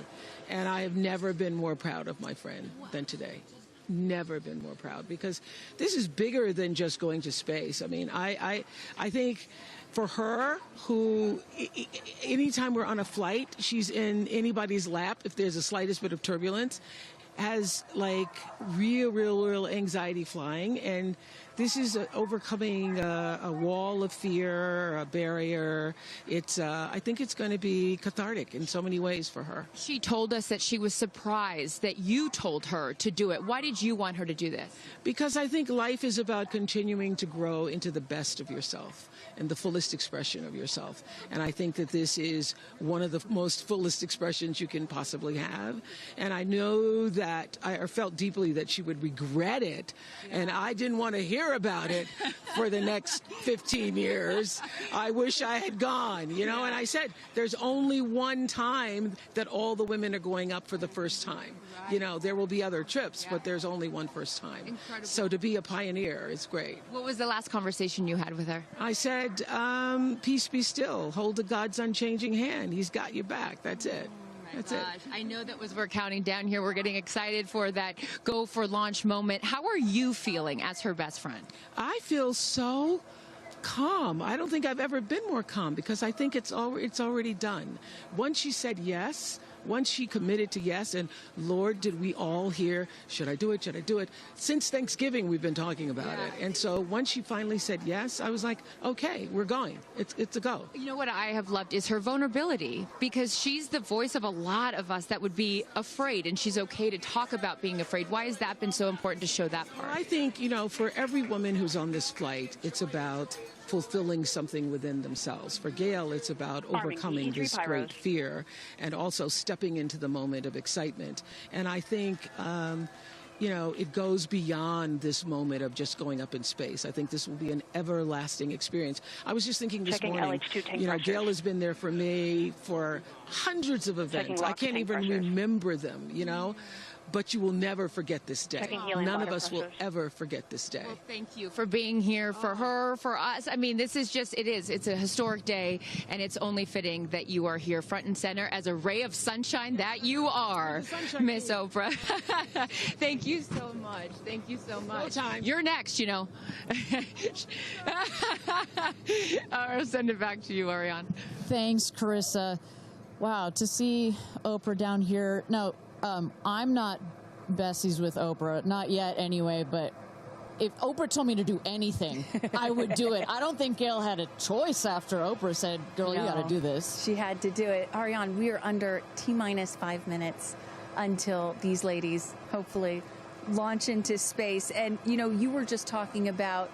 And I have never been more proud of my friend than today. Never been more proud, because this is bigger than just going to space. I mean, I think for her, who anytime we're on a flight, she's in anybody's lap if there's the slightest bit of turbulence. has like real anxiety flying, and this is overcoming a wall of fear, a barrier. I think it's going to be cathartic in so many ways for her. She told us that she was surprised that you told her to do it. Why did you want her to do this? Because I think life is about continuing to grow into the best of yourself and the fullest expression of yourself. And I think that this is one of the most fullest expressions you can possibly have. And I know that I felt deeply that she would regret it. And I didn't want to hear about it for the next 15 years. I wish I had gone, you know, and I said, there's only one time that all the women are going up for the first time. You know, there will be other trips, but there's only one first time. Incredible. So to be a pioneer is great. What was the last conversation you had with her? I said, peace be still. Hold the God's unchanging hand. He's got your back. That's it. That's it. I know that we're counting down here. We're getting excited for that go for launch moment. How are you feeling as her best friend? I feel so calm. I don't think I've ever been more calm because I think it's already done. Once she said yes, once she committed to yes, and Lord, did we all hear, should I do it, should I do it? Since Thanksgiving, we've been talking about it. And so once she finally said yes, I was like, okay, we're going. It's a go. You know what I have loved is her vulnerability, because she's the voice of a lot of us that would be afraid, and she's okay to talk about being afraid. Why has that been so important to show that part? I think, you know, for every woman who's on this flight, it's about fulfilling something within themselves. For Gail, it's about overcoming this great fear and also stepping into the moment of excitement. And I think, you know, it goes beyond this moment of just going up in space. I think this will be an everlasting experience. I was just thinking this morning, you know, Gail has been there for me for hundreds of events. I can't even remember them, you know. But you will never forget this day. None of us will ever forget this day. Well, thank you for being here, for her, for us. I mean, this is just, it's a historic day, and it's only fitting that you are here front and center as a ray of sunshine that you are, Miss Oprah. Thank you so much. Thank you so much. You're next, you know. I'll send it back to you, Ariane. Thanks, Carissa. Wow, to see Oprah down here. No, I'm not besties with Oprah, not yet anyway, but if Oprah told me to do anything, I would do it. I don't think Gail had a choice after Oprah said, girl, you got to do this. She had to do it. Ariane, we are under T-minus 5 minutes until these ladies hopefully launch into space. And, you know, you were just talking about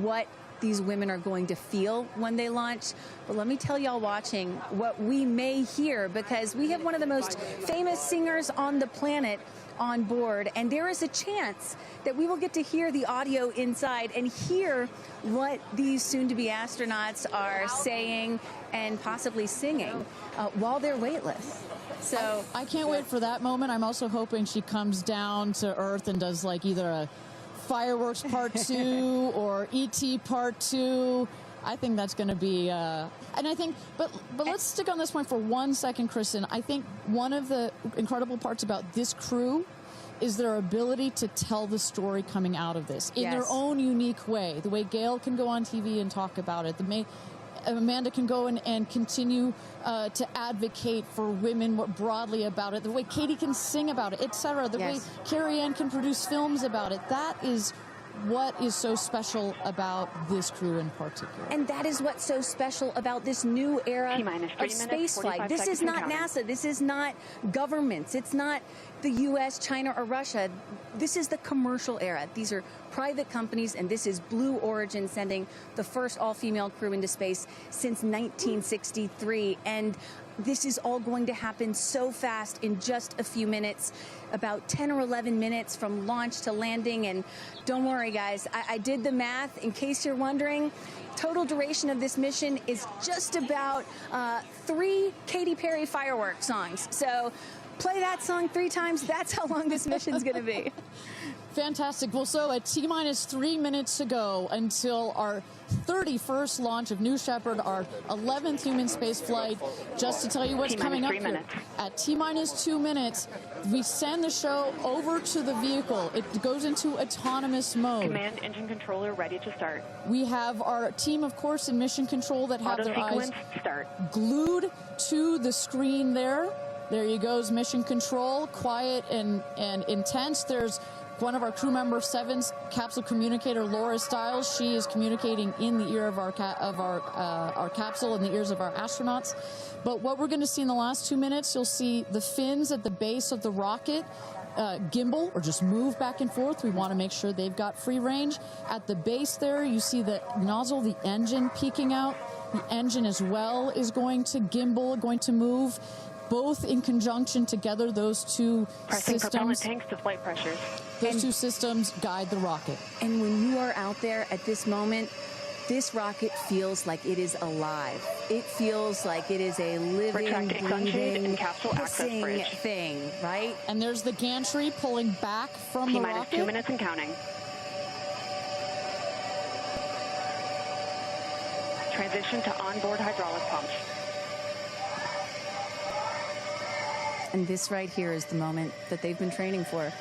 what these women are going to feel when they launch. But let me tell y'all watching what we may hear, because we have one of the most famous singers on the planet on board, and there is a chance that we will get to hear the audio inside and hear what these soon-to-be astronauts are saying and possibly singing while they're weightless. So I can't wait for that moment. I'm also hoping she comes down to Earth and does like either a Fireworks Part 2 or E.T. Part 2. I think that's going to be, and I think, but let's stick on this point for 1 second, Kristen. I think one of the incredible parts about this crew is their ability to tell the story coming out of this in their own unique way. The way Gail can go on TV and talk about it. Amanda can go and continue to advocate for women more broadly about it. The way Katy can sing about it, etc. The way Kerianne can produce films about it. That is what is so special about this crew in particular. And that is what's so special about this new era of spaceflight. This is not NASA. This is not governments. It's not the U.S., China, or Russia. This is the commercial era. These are private companies, and this is Blue Origin sending the first all-female crew into space since 1963. And this is all going to happen so fast in just a few minutes, about 10 or 11 minutes from launch to landing. And don't worry, guys, I did the math. In case you're wondering, total duration of this mission is just about 3 Katy Perry Firework songs. So play that song 3 times. That's how long this mission's going to be. Fantastic. Well, so at T-minus 3 minutes to go until our 31st launch of New Shepard, our 11th human space flight. Just to tell you what's coming up here. At T-minus 2 minutes, we send the show over to the vehicle. It goes into autonomous mode. Command engine controller ready to start. We have our team, of course, in mission control that have their eyes glued to the screen there. There you goes, mission control, quiet and intense. There's one of our crew member 7's capsule communicator, Laura Stiles. She is communicating in the ear of our capsule, in the ears of our astronauts. But what we're going to see in the last 2 minutes, you'll see the fins at the base of the rocket gimbal or just move back and forth. We want to make sure they've got free range. At the base there, you see the nozzle, the engine peeking out. The engine as well is going to gimbal, going to move. Both in conjunction together, those two Pressing systems. propellant tanks to flight pressures. Those two systems guide the rocket. And when you are out there at this moment, this rocket feels like it is alive. It feels like it is a living, Retracting sunshade breathing, and capsule access hissing bridge. thing, right? And there's the gantry pulling back from the T-minus rocket. 2 minutes and counting. Transition to onboard hydraulic pumps. And this right here is the moment that they've been training for.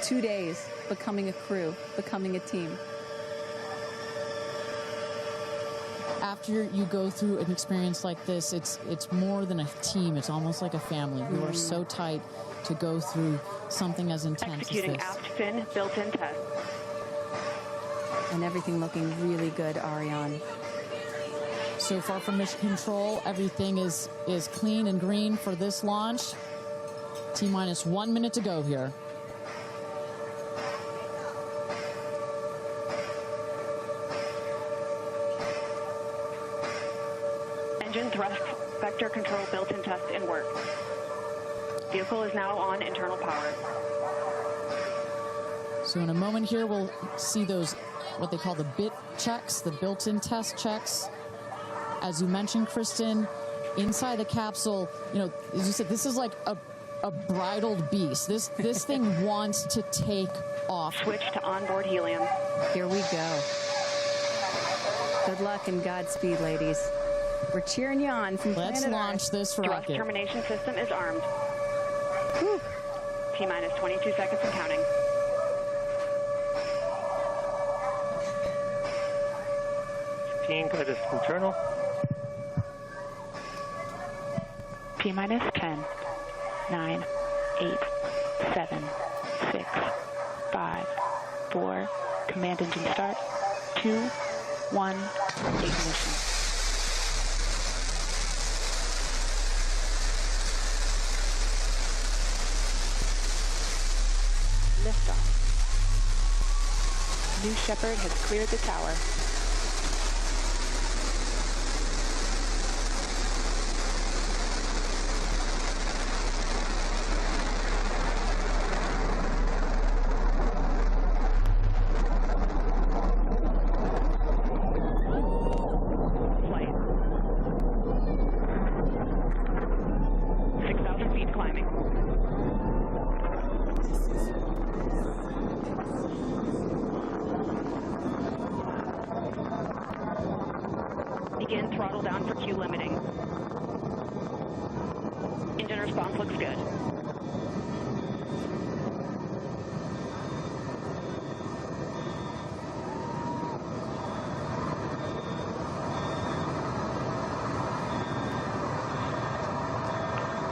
2 days, becoming a crew, becoming a team. After you go through an experience like this, it's more than a team. It's almost like a family. You are so tight to go through something as intense Executing as this. aft fin built-in test. And everything looking really good, Ariane. So far from mission control, everything is clean and green for this launch. T-minus 1 minute to go here. Engine thrust vector control built-in test in work. Vehicle is now on internal power. So in a moment here, we'll see those, what they call the bit checks, the built-in test checks. As you mentioned, Kristen, inside the capsule, you know, as you said, this is like a bridled beast. This thing wants to take off. Switch to onboard helium. Here we go. Good luck and Godspeed, ladies. We're cheering you on from Let's planet launch Earth. this Thrust rocket. termination system is armed. T-minus 22 seconds and counting. Guidance internal. T-minus 10, 9, 8, 7, 6, 5, 4, command engine start, 2, 1, ignition. Liftoff. New Shepard has cleared the tower. Flight. 6,000 feet climbing. Begin throttle down for Q limiting. Engine response looks good.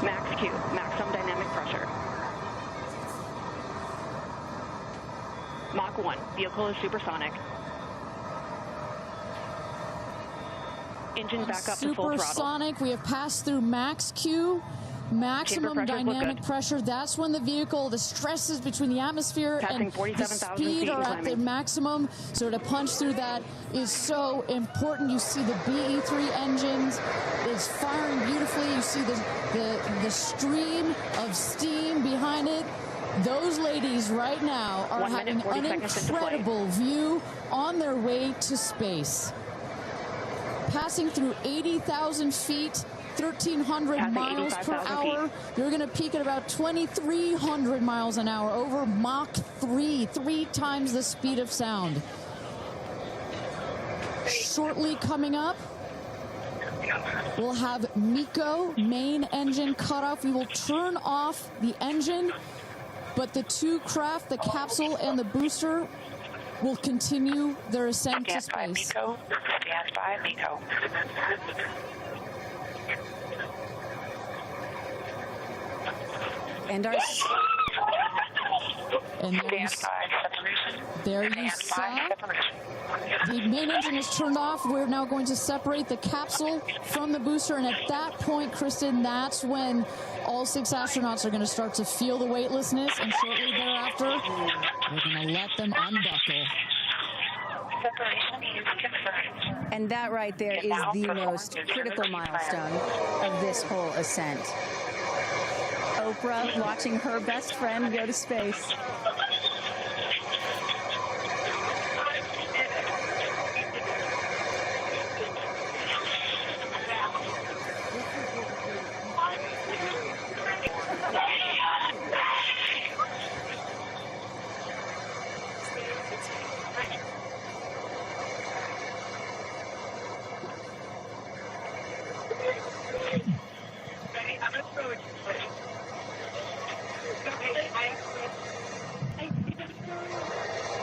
Max Q, maximum dynamic pressure. Mach 1, vehicle is supersonic. Engine back up to full throttle. Supersonic, we have passed through max Q, maximum pressures look dynamic good. pressure. That's when the vehicle, the stresses between the atmosphere Passing and the 47,000 speed feet are and at their climbing. maximum. So to punch through that is so important. You see the BE3 engines is firing beautifully. You see the stream of steam behind it. Those ladies right now are 1 minute, having 40 an seconds into flight. incredible view on their way to space. Passing through 80,000 feet, 1,300 Passing miles per 85,000 hour. You're going to peak at about 2,300 miles an hour over Mach 3, 3 times the speed of sound. Shortly coming up, we'll have MECO, main engine cutoff. We will turn off the engine, but the two craft, the capsule and the booster, will continue their ascent to space. Stand by, MECO. And our... And there you saw the main engine is turned off. We're now going to separate the capsule from the booster, and at that point, Kristen, that's when all 6 astronauts are going to start to feel the weightlessness, and shortly thereafter, we're going to let them unbuckle. And that right there is the most critical milestone of this whole ascent. Oprah watching her best friend go to space.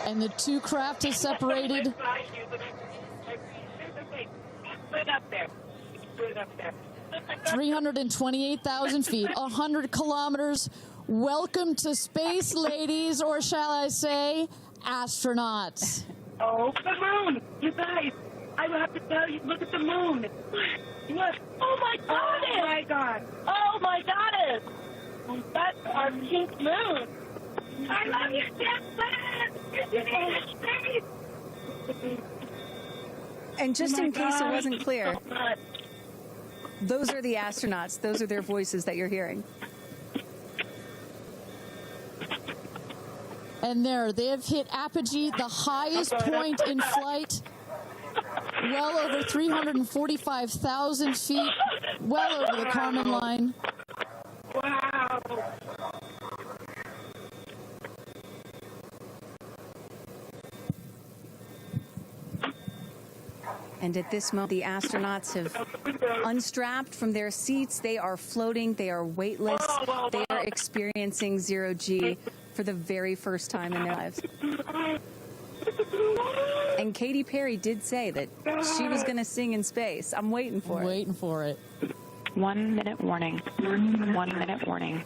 And the 2 craft is separated. 328,000 feet, 100 kilometers. Welcome to space, ladies, or shall I say, astronauts. Oh, the moon! You guys, I have to tell you, look at the moon. Look. Oh, my goddess! Oh, my God. Oh, my goddess! That's our pink moon. I love you, And just in case it wasn't clear, those are the astronauts. Those are their voices that you're hearing. And there, they have hit apogee, the highest point in flight, well over 345,000 feet, well over the Kármán line. Wow. And at this moment, the astronauts have unstrapped from their seats. They are floating. They are weightless. They are experiencing zero-G for the very first time in their lives. And Katy Perry did say that she was going to sing in space. I'm waiting for it. Waiting for it. 1 minute warning. 1 minute warning.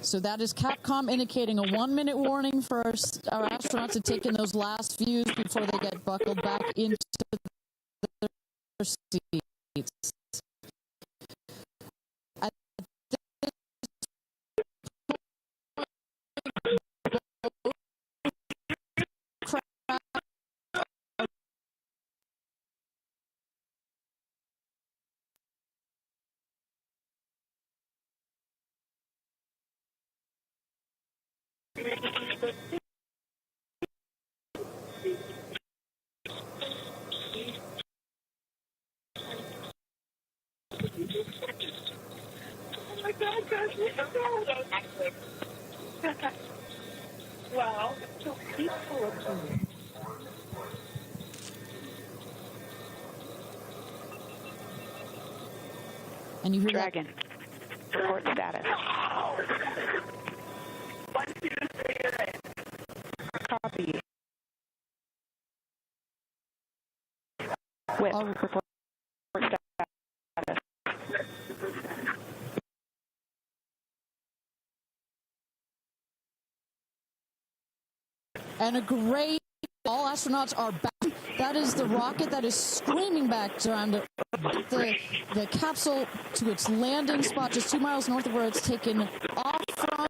So that is Capcom indicating a 1 minute warning for our astronauts to take in those last views before they get buckled back into their seats. At Wow, so peaceful. And you hear Dragon. Report status. Copy. With report status. And a great, all astronauts are back. That is the rocket that is screaming back around the capsule to its landing spot just 2 miles north of where it's taken off from.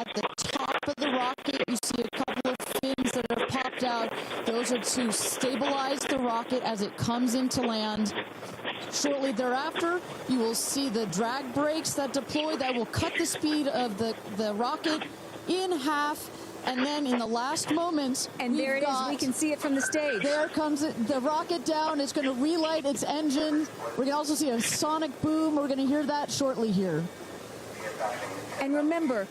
At the top of the rocket, you see a couple of fins that have popped out. Those are to stabilize the rocket as it comes into land. Shortly thereafter, you will see the drag brakes that deploy that will cut the speed of the rocket in half. And then in the last moments, and there it is. We can see it from the stage. There comes the rocket down. It's going to relight its engine. We're going to also see a sonic boom. We're going to hear that shortly here. And remember,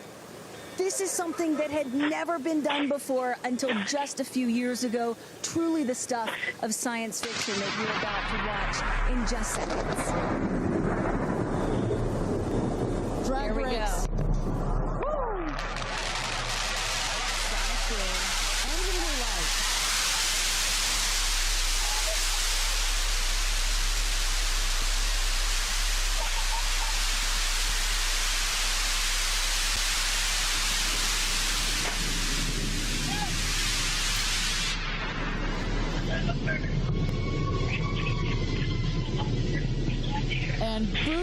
this is something that had never been done before until just a few years ago. Truly the stuff of science fiction that you're about to watch in just seconds. Drag brakes.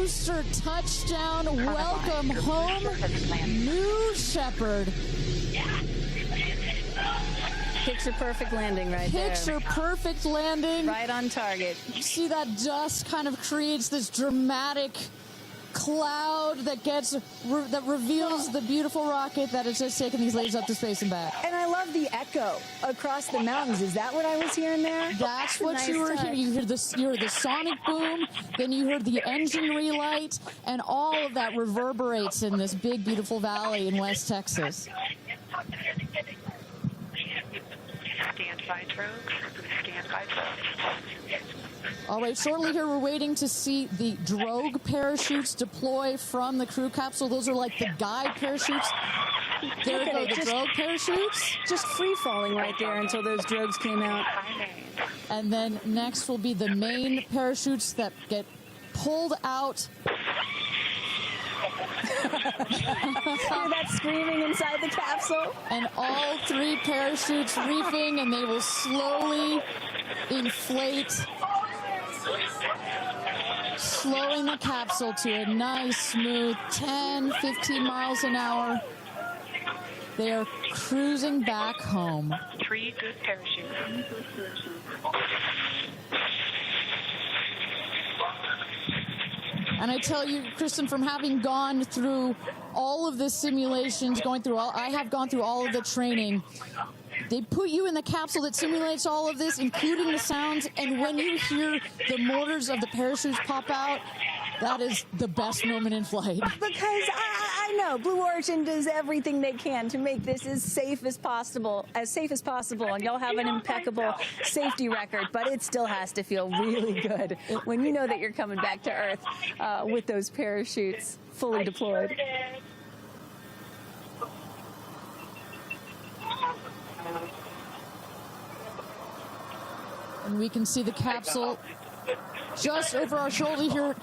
booster touchdown. Welcome home, New Shepard. Picture perfect landing right there. Picture perfect landing. Right on target. See that dust kind of creates this dramatic cloud that reveals the beautiful rocket that has just taken these ladies up to space and back. And I love the echo across the mountains. Is that what I was hearing there? That's what you were hearing. You heard the sonic boom, then you heard the engine relight, and all of that reverberates in this big, beautiful valley in West Texas. Stand by drogues. Stand by drogues. All right, shortly here we're waiting to see the drogue parachutes deploy from the crew capsule. Those are like the guide parachutes. There go the drogue parachutes. Just free falling right there until those drogues came out. And then next will be the main parachutes that get pulled out. Hear that screaming inside the capsule? And all 3 parachutes reefing, and they will slowly inflate, slowing the capsule to a nice, smooth 10, 15 miles an hour. They are cruising back home. 3 good parachutes. And I tell you, Kristen, from having gone through all of the simulations, I have gone through all of the training. They put you in the capsule that simulates all of this, including the sounds, and when you hear the motors of the parachutes pop out, that is the best moment in flight. Because I know Blue Origin does everything they can to make this as safe as possible, and y'all have an impeccable safety record, but it still has to feel really good when you know that you're coming back to Earth with those parachutes fully deployed. And we can see the capsule just over our shoulder here,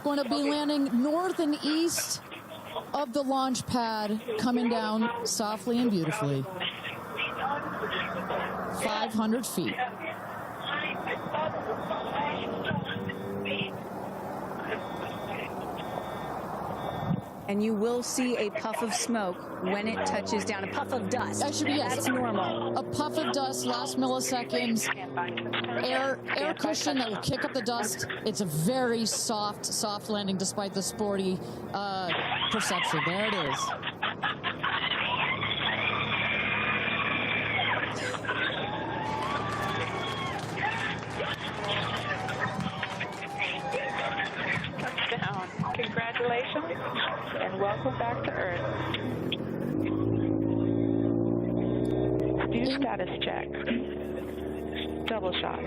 going to be landing north and east of the launch pad, coming down softly and beautifully. 500 feet. And you will see a puff of smoke when it touches down, a puff of dust. That's normal. A puff of dust, last milliseconds, air cushion that will kick up the dust. It's a very soft landing despite the sporty perception. There it is. Touchdown. Congratulations and welcome back to Earth. Do status check. Double shot.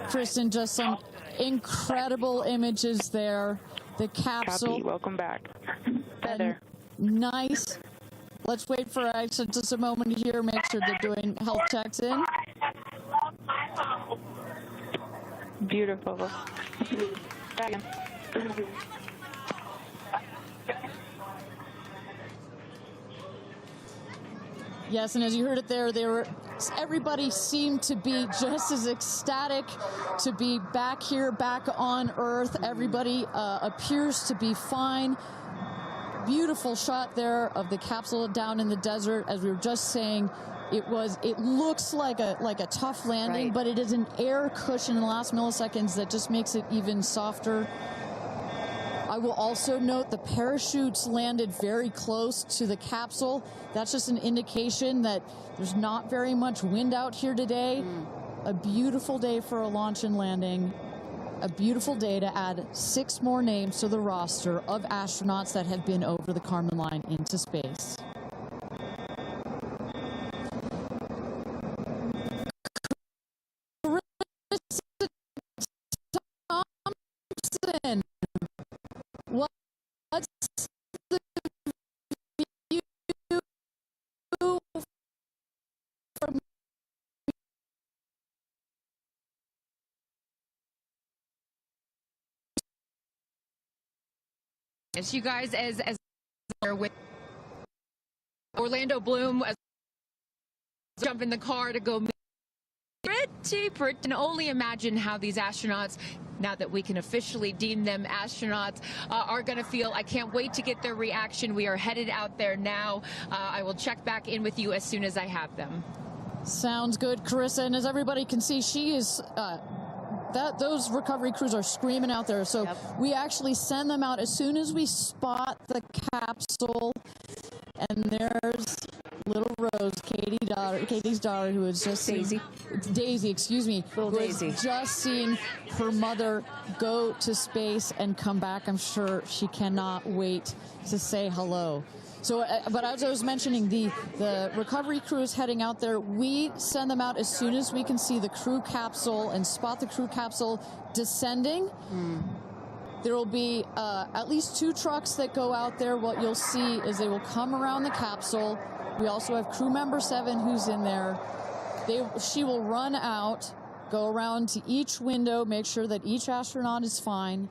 Kristen, just some incredible images there. The capsule. Copy. Welcome back. Feather. Nice. Let's wait for Aisha just a moment here. Make sure they're doing health checks in. Beautiful. Yes, and as you heard it there, everybody seemed to be just as ecstatic to be back here, back on Earth. Everybody appears to be fine. Beautiful shot there of the capsule down in the desert. As we were just saying, it looks like a tough landing, but it is an air cushion in the last milliseconds that just makes it even softer. I will also note the parachutes landed very close to the capsule. That's just an indication that there's not very much wind out here today. A beautiful day for a launch and landing. A beautiful day to add 6 more names to the roster of astronauts that have been over the Kármán line into space. What's the view from As you guys, as with Orlando Bloom, jump in the car to go meet. deeper. And only imagine how these astronauts, now that we can officially deem them astronauts, are going to feel. I can't wait to get their reaction. We are headed out there now. I will check back in with you as soon as I have them. Sounds good, Carissa. And as everybody can see, she is... those recovery crews are screaming out there. So we actually send them out as soon as we spot the capsule. And there's little Rose, Katie's daughter, who is just Daisy, excuse me, who has just seen her mother go to space and come back. I'm sure she cannot wait to say hello. So, but as I was mentioning, the recovery crew is heading out there. We send them out as soon as we can see the crew capsule and spot the crew capsule descending. There will be at least 2 trucks that go out there. What you'll see is they will come around the capsule. We also have crew member 7 who's in there. She will run out, go around to each window, make sure that each astronaut is fine,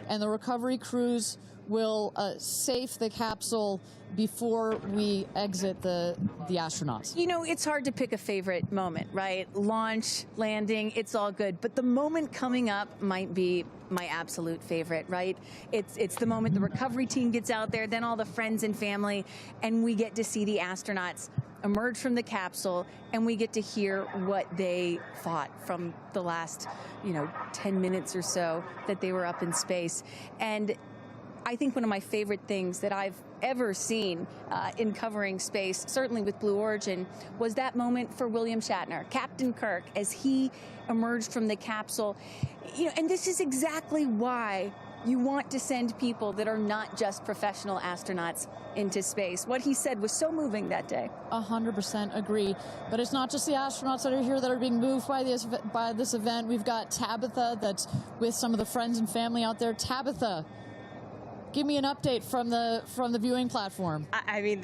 and the recovery crews will safe the capsule before we exit the astronauts. You know, it's hard to pick a favorite moment, right? Launch, landing, it's all good. But the moment coming up might be my absolute favorite, right? It's the moment the recovery team gets out there, then all the friends and family, and we get to see the astronauts emerge from the capsule, and we get to hear what they thought from the last, 10 minutes or so that they were up in space. And I think one of my favorite things that I've ever seen in covering space, certainly with Blue Origin, was that moment for William Shatner, Captain Kirk, as he emerged from the capsule. And this is exactly why you want to send people that are not just professional astronauts into space. What he said was so moving that day. 100% agree. But it's not just the astronauts that are here that are being moved by this event. We've got Tabitha that's with some of the friends and family out there. Tabitha, give me an update from the viewing platform. I mean,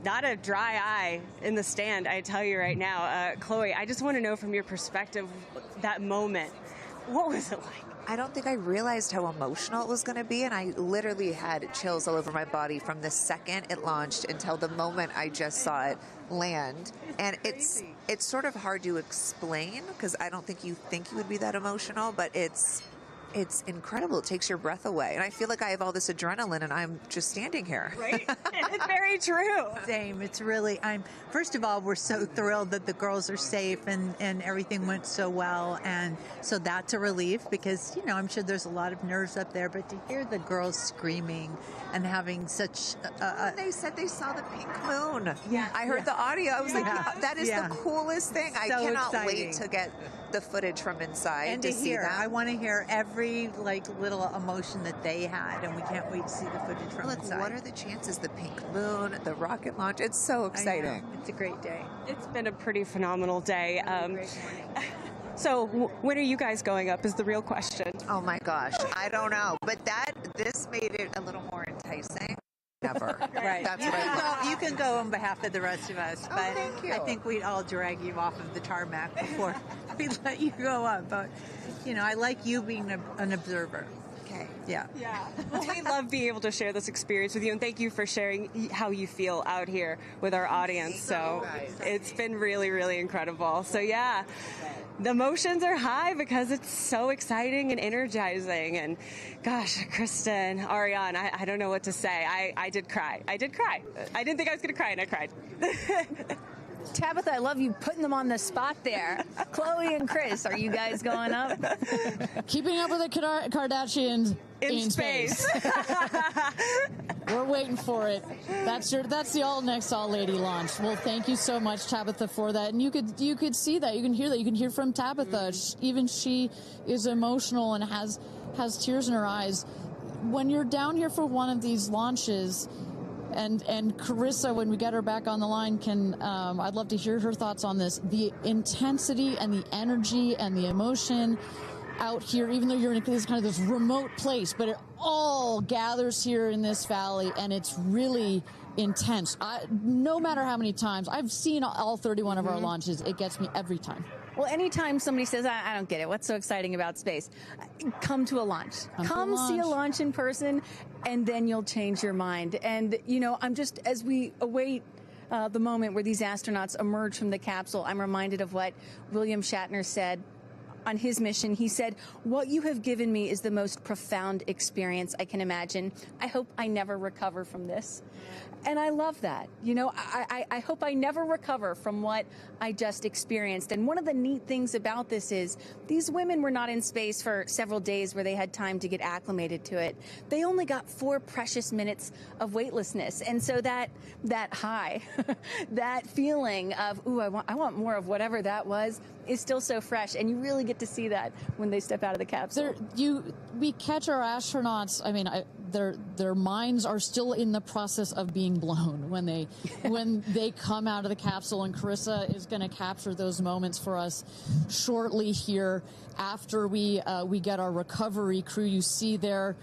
not a dry eye in the stand, I tell you right now. Chloe, I just want to know from your perspective, that moment, what was it like? I don't think I realized how emotional it was going to be, and I literally had chills all over my body from the second it launched until the moment I just saw it land. And it's sort of hard to explain, because I don't think you would be that emotional, but it's incredible. It takes your breath away. And I feel like I have all this adrenaline and I'm just standing here. Right? It's very true. Same. It's really, first of all, we're so thrilled that the girls are safe and everything went so well. And so that's a relief because, I'm sure there's a lot of nerves up there, but to hear the girls screaming and having such they said they saw the pink moon. Yeah. I heard the audio. I was like, that is the coolest thing. I cannot wait to get the footage from inside and to see hear. that. I want to hear every little emotion that they had, and we can't wait to see the footage from inside. What are the chances? The pink moon, the rocket launch. It's so exciting. It's a great day. It's been a pretty phenomenal day. So when are you guys going up is the real question. Oh my gosh, I don't know, but this made it a little more enticing. Never. Right. That's you can go on behalf of the rest of us, but thank you. I think we'd all drag you off of the tarmac before we let you go up. But, I like you being an observer. Okay. Yeah. Yeah. Well, we love being able to share this experience with you, and thank you for sharing how you feel out here with our audience. So it's been really, really incredible. So yeah, the emotions are high because it's so exciting and energizing. And gosh, Kristen, Ariane, I don't know what to say. I did cry. I did cry. I didn't think I was going to cry, and I cried. Tabitha, I love you putting them on the spot there. Chloe and Chris, are you guys going up? Keeping up with the Kardashians in space. We're waiting for it. That's the all lady launch. Well, thank you so much, Tabitha, for that. And you could see that, you can hear that, you can hear from Tabitha. Even she is emotional and has tears in her eyes. When you're down here for one of these launches. And Carissa, when we get her back on the line, I'd love to hear her thoughts on this. The intensity and the energy and the emotion out here, even though you're in this remote place, but it all gathers here in this valley, and it's really intense. No matter how many times, I've seen all 31 of our launches, it gets me every time. Well, anytime somebody says, I don't get it, what's so exciting about space? Come to a launch. Come see a launch in person, and then you'll change your mind. And, I'm just, as we await the moment where these astronauts emerge from the capsule, I'm reminded of what William Shatner said on his mission. He said, "What you have given me is the most profound experience I can imagine. I hope I never recover from this." And I love that. You know, I hope I never recover from what I just experienced. And one of the neat things about this is these women were not in space for several days where they had time to get acclimated to it. They only got 4 precious minutes of weightlessness. And so that high, that feeling of, ooh, I want more of whatever that was, is still so fresh. And you really get to see that when they step out of the capsule. We catch our astronauts, I mean, their minds are still in the process of being blown when they come out of the capsule, and Carissa is going to capture those moments for us shortly here after we get our recovery crew. You see there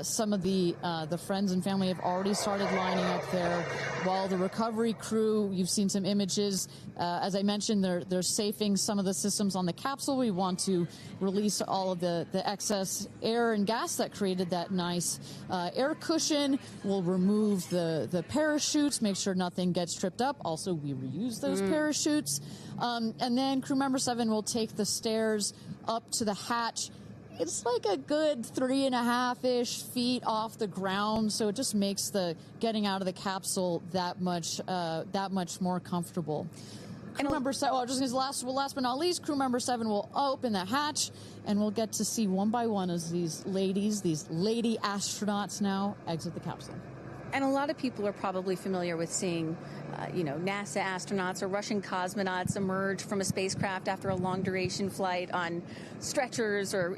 some of the friends and family have already started lining up there, while the recovery crew, you've seen some images. As I mentioned, they're safing some of the systems on the capsule. We want to release all of the excess air and gas that created that nice air cushion. We'll remove the parachutes, make sure nothing gets tripped up. Also, we reuse those parachutes. And then crew member 7 will take the stairs up to the hatch. It's like a good 3.5-ish feet off the ground, so it just makes the getting out of the capsule that much more comfortable. Crew member 7, last but not least, crew member 7 will open the hatch, and we'll get to see one by one as these lady astronauts now exit the capsule. And a lot of people are probably familiar with seeing, NASA astronauts or Russian cosmonauts emerge from a spacecraft after a long-duration flight on stretchers or,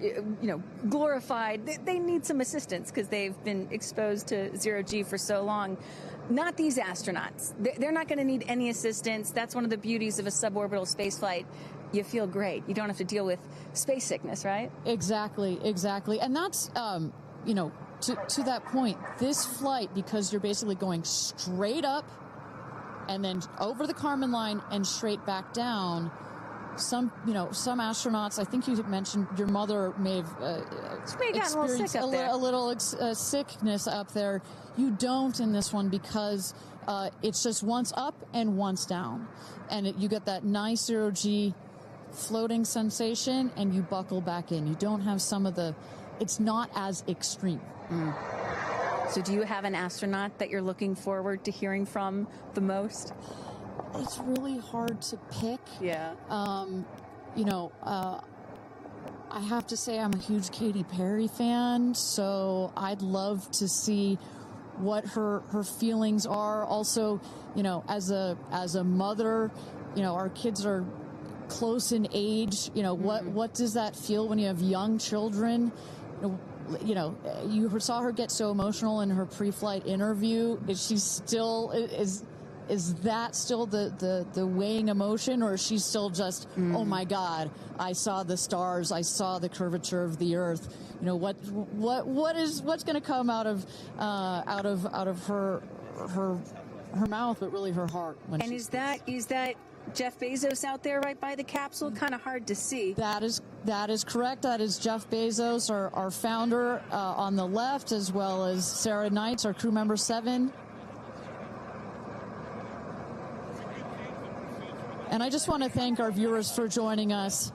glorified. They need some assistance because they've been exposed to zero-G for so long. Not these astronauts. They're not going to need any assistance. That's one of the beauties of a suborbital spaceflight. You feel great. You don't have to deal with space sickness, right? Exactly. And that's, to that point, this flight, because you're basically going straight up and then over the Kármán line and straight back down. Some astronauts, I think you mentioned your mother may have experienced a little sickness up there. You don't in this one because it's just once up and once down. And you get that nice zero-G floating sensation and you buckle back in. You don't have it's not as extreme. So do you have an astronaut that you're looking forward to hearing from the most? It's really hard to pick. Yeah. I have to say I'm a huge Katy Perry fan, so I'd love to see what her feelings are. Also, as a mother, our kids are close in age. What does that feel when you have young children? You saw her get so emotional in her pre-flight interview. Is she still is that still the weighing emotion, or is she still just, oh my God, I saw the stars, I saw the curvature of the Earth? What's going to come out of her mouth, but really her heart? And is that Jeff Bezos out there right by the capsule? Kind of hard to see. That is correct. That is Jeff Bezos, our founder, on the left, as well as Sarah Knights, our crew member 7. And I just want to thank our viewers for joining us.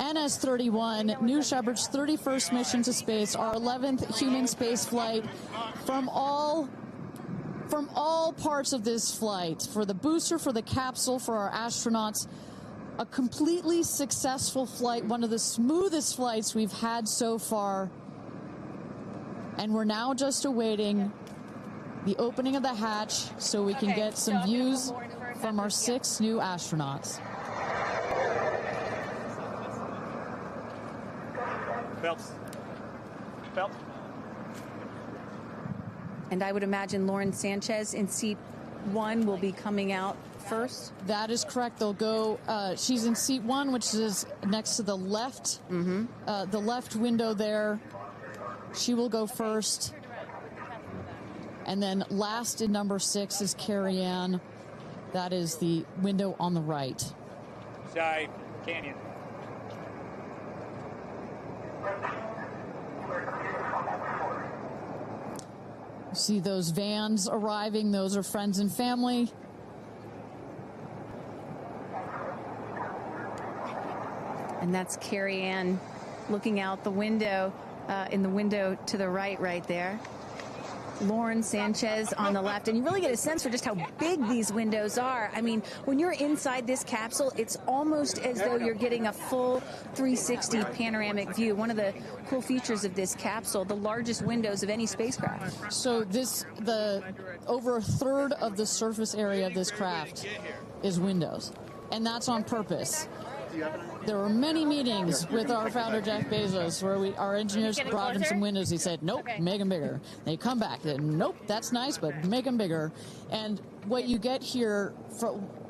NS-31, New Shepard's 31st mission to space, our 11th human space flight. From all parts of this flight, for the booster, for the capsule, for our astronauts, a completely successful flight, one of the smoothest flights we've had so far. And we're now just awaiting the opening of the hatch so we can get some views from our 6 new astronauts. Phelps. And I would imagine Lauren Sanchez in seat 1 will be coming out first. That is correct. They'll go. She's in seat 1, which is next to the left, the left window there. She will go first. And then last in number 6 is Kerianne. That is the window on the right. Side canyon. You see those vans arriving. Those are friends and family. And that's Kerianne looking out the window, in the window to the right there. Lauren Sanchez on the left, and you really get a sense for just how big these windows are. I mean, when you're inside this capsule, it's almost as though you're getting a full 360 panoramic view. One of the cool features of this capsule, the largest windows of any spacecraft. So over a third of the surface area of this craft is windows, and that's on purpose. There were many meetings with our founder, Jeff Bezos, where our engineers brought him some windows. He said, nope, make them bigger. They come back, nope, that's nice, but make them bigger. And what you get here,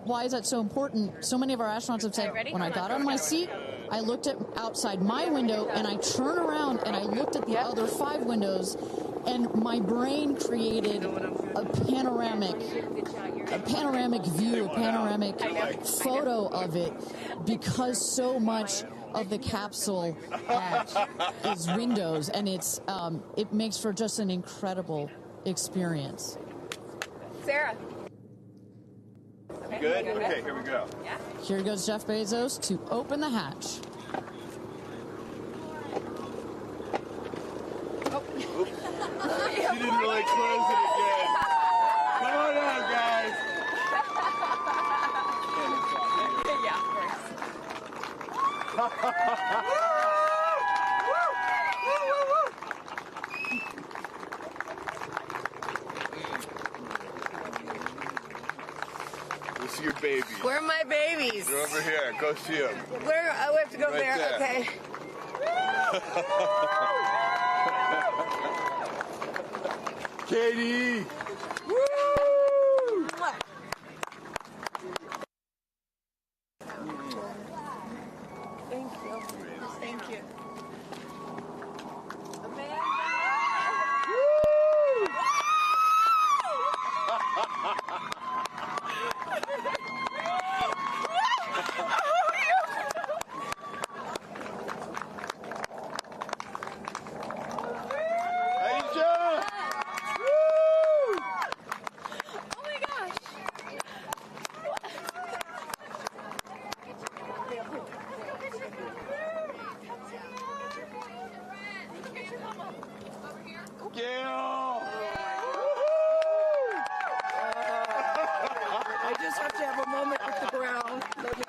why is that so important? So many of our astronauts have said, when I got on my seat, I looked outside my window, and I turned around, and I looked at the other 5 windows, and my brain created a panoramic view, a panoramic photo of it, because so much of the capsule is windows, and it makes for just an incredible experience. Sarah. Good? Okay, here we go. Here goes Jeff Bezos to open the hatch. She didn't really close it again. Come on out, guys. We'll see your babies. Where are my babies? They're over here. Go see them. Where? Oh, we have to go Right there. Okay. Katie! Woo! Thank you. Thank you. I just have to have a moment with the ground. Let me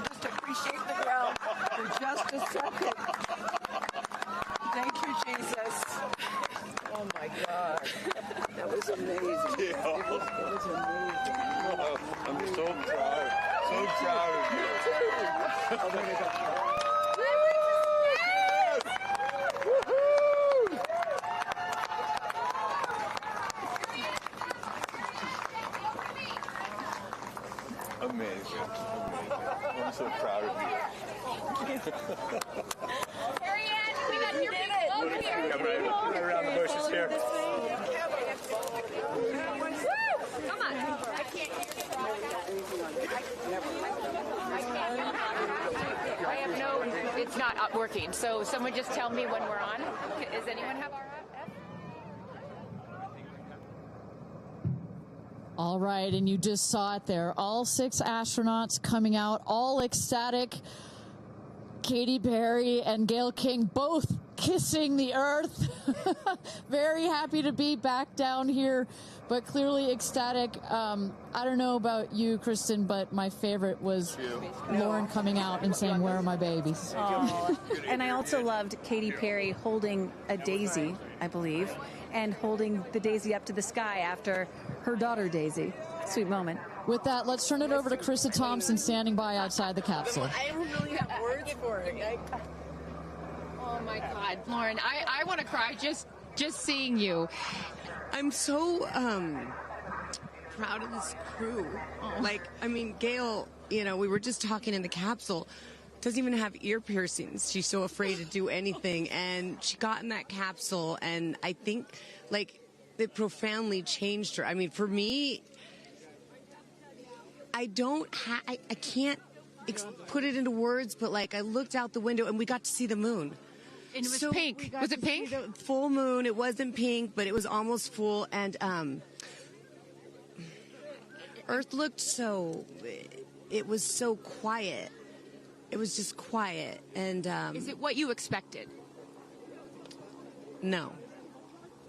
just appreciate the ground for just a second. Thank you, Jesus. Oh my God. That was amazing. It was amazing. Oh, I'm so proud. So proud of you. Oh, there we go. Amazing. I'm so proud of you. Kerianne, we got your people over here. Come right around the bushes here. Woo! Come on. I can't hear I have no, it's not working. So someone just tell me when we're on. Does anyone have our All right, and you just saw it there. All 6 astronauts coming out, all ecstatic. Katy Perry and Gayle King both kissing the Earth. Very happy to be back down here, but clearly ecstatic. I don't know about you, Kristen, but my favorite was Lauren coming out and saying, "Where are my babies?" Oh. And I also loved Katy Perry holding a daisy, I believe, and holding the daisy up to the sky after her daughter Daisy. Sweet moment. With that, let's turn it over to Krista Thompson standing by outside the capsule. I don't really have words for it. Oh my God, Lauren, I want to cry just seeing you. I'm so proud of this crew. Like, I mean, Gail, we were just talking in the capsule, doesn't even have ear piercings. She's so afraid to do anything. And she got in that capsule, and I think, like, it profoundly changed her. I mean, for me, I can't put it into words, but, like, I looked out the window, and we got to see the moon. And it was pink. Was it pink? Full moon. It wasn't pink, but it was almost full. And Earth looked it was so quiet. it was just quiet. And is it what you expected? No.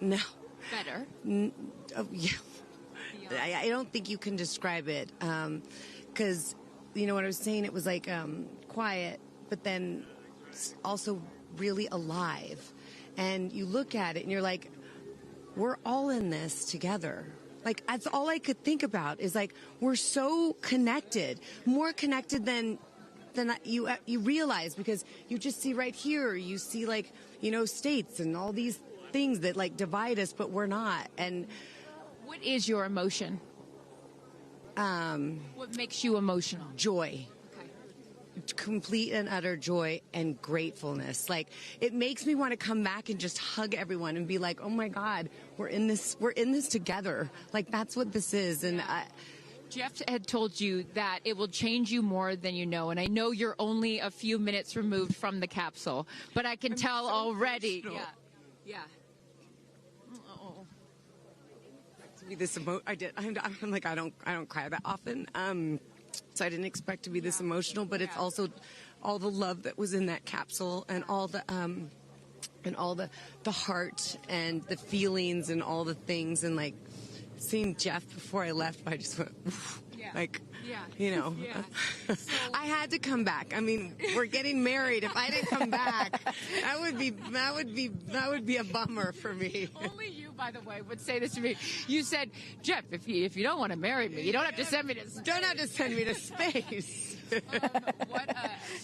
Better. Oh, yeah. I don't think you can describe it, because you know what I was saying. It was like quiet, but then also really alive. And you look at it and you're like, we're all in this together. Like, that's all I could think about is like, we're so connected, more connected than you realize, because you just see right here, you see like, you know, states and all these things that like divide us, but we're not. And what is your emotion? What makes you emotional? Joy. Complete and utter joy and gratefulness. Like, it makes me want to come back and just hug everyone and be like, oh my God, we're in this together. Like, that's what this is. And Jeff had told you that it will change you more than you know, and I know you're only a few minutes removed from the capsule, but I can tell so already. Emotional. Yeah. To be this I'm like, I don't cry that often. So I didn't expect to be this emotional, but it's also all the love that was in that capsule, and all the heart and the feelings and all the things, and like seeing Jeff before I left, I just went, you know, I had to come back. I mean, we're getting married. If I didn't come back, that would be a bummer for me. Only you, by the way, would say this to me. You said, Jeff, if you don't want to marry me, you don't have to send me to space. Don't have to send me to space.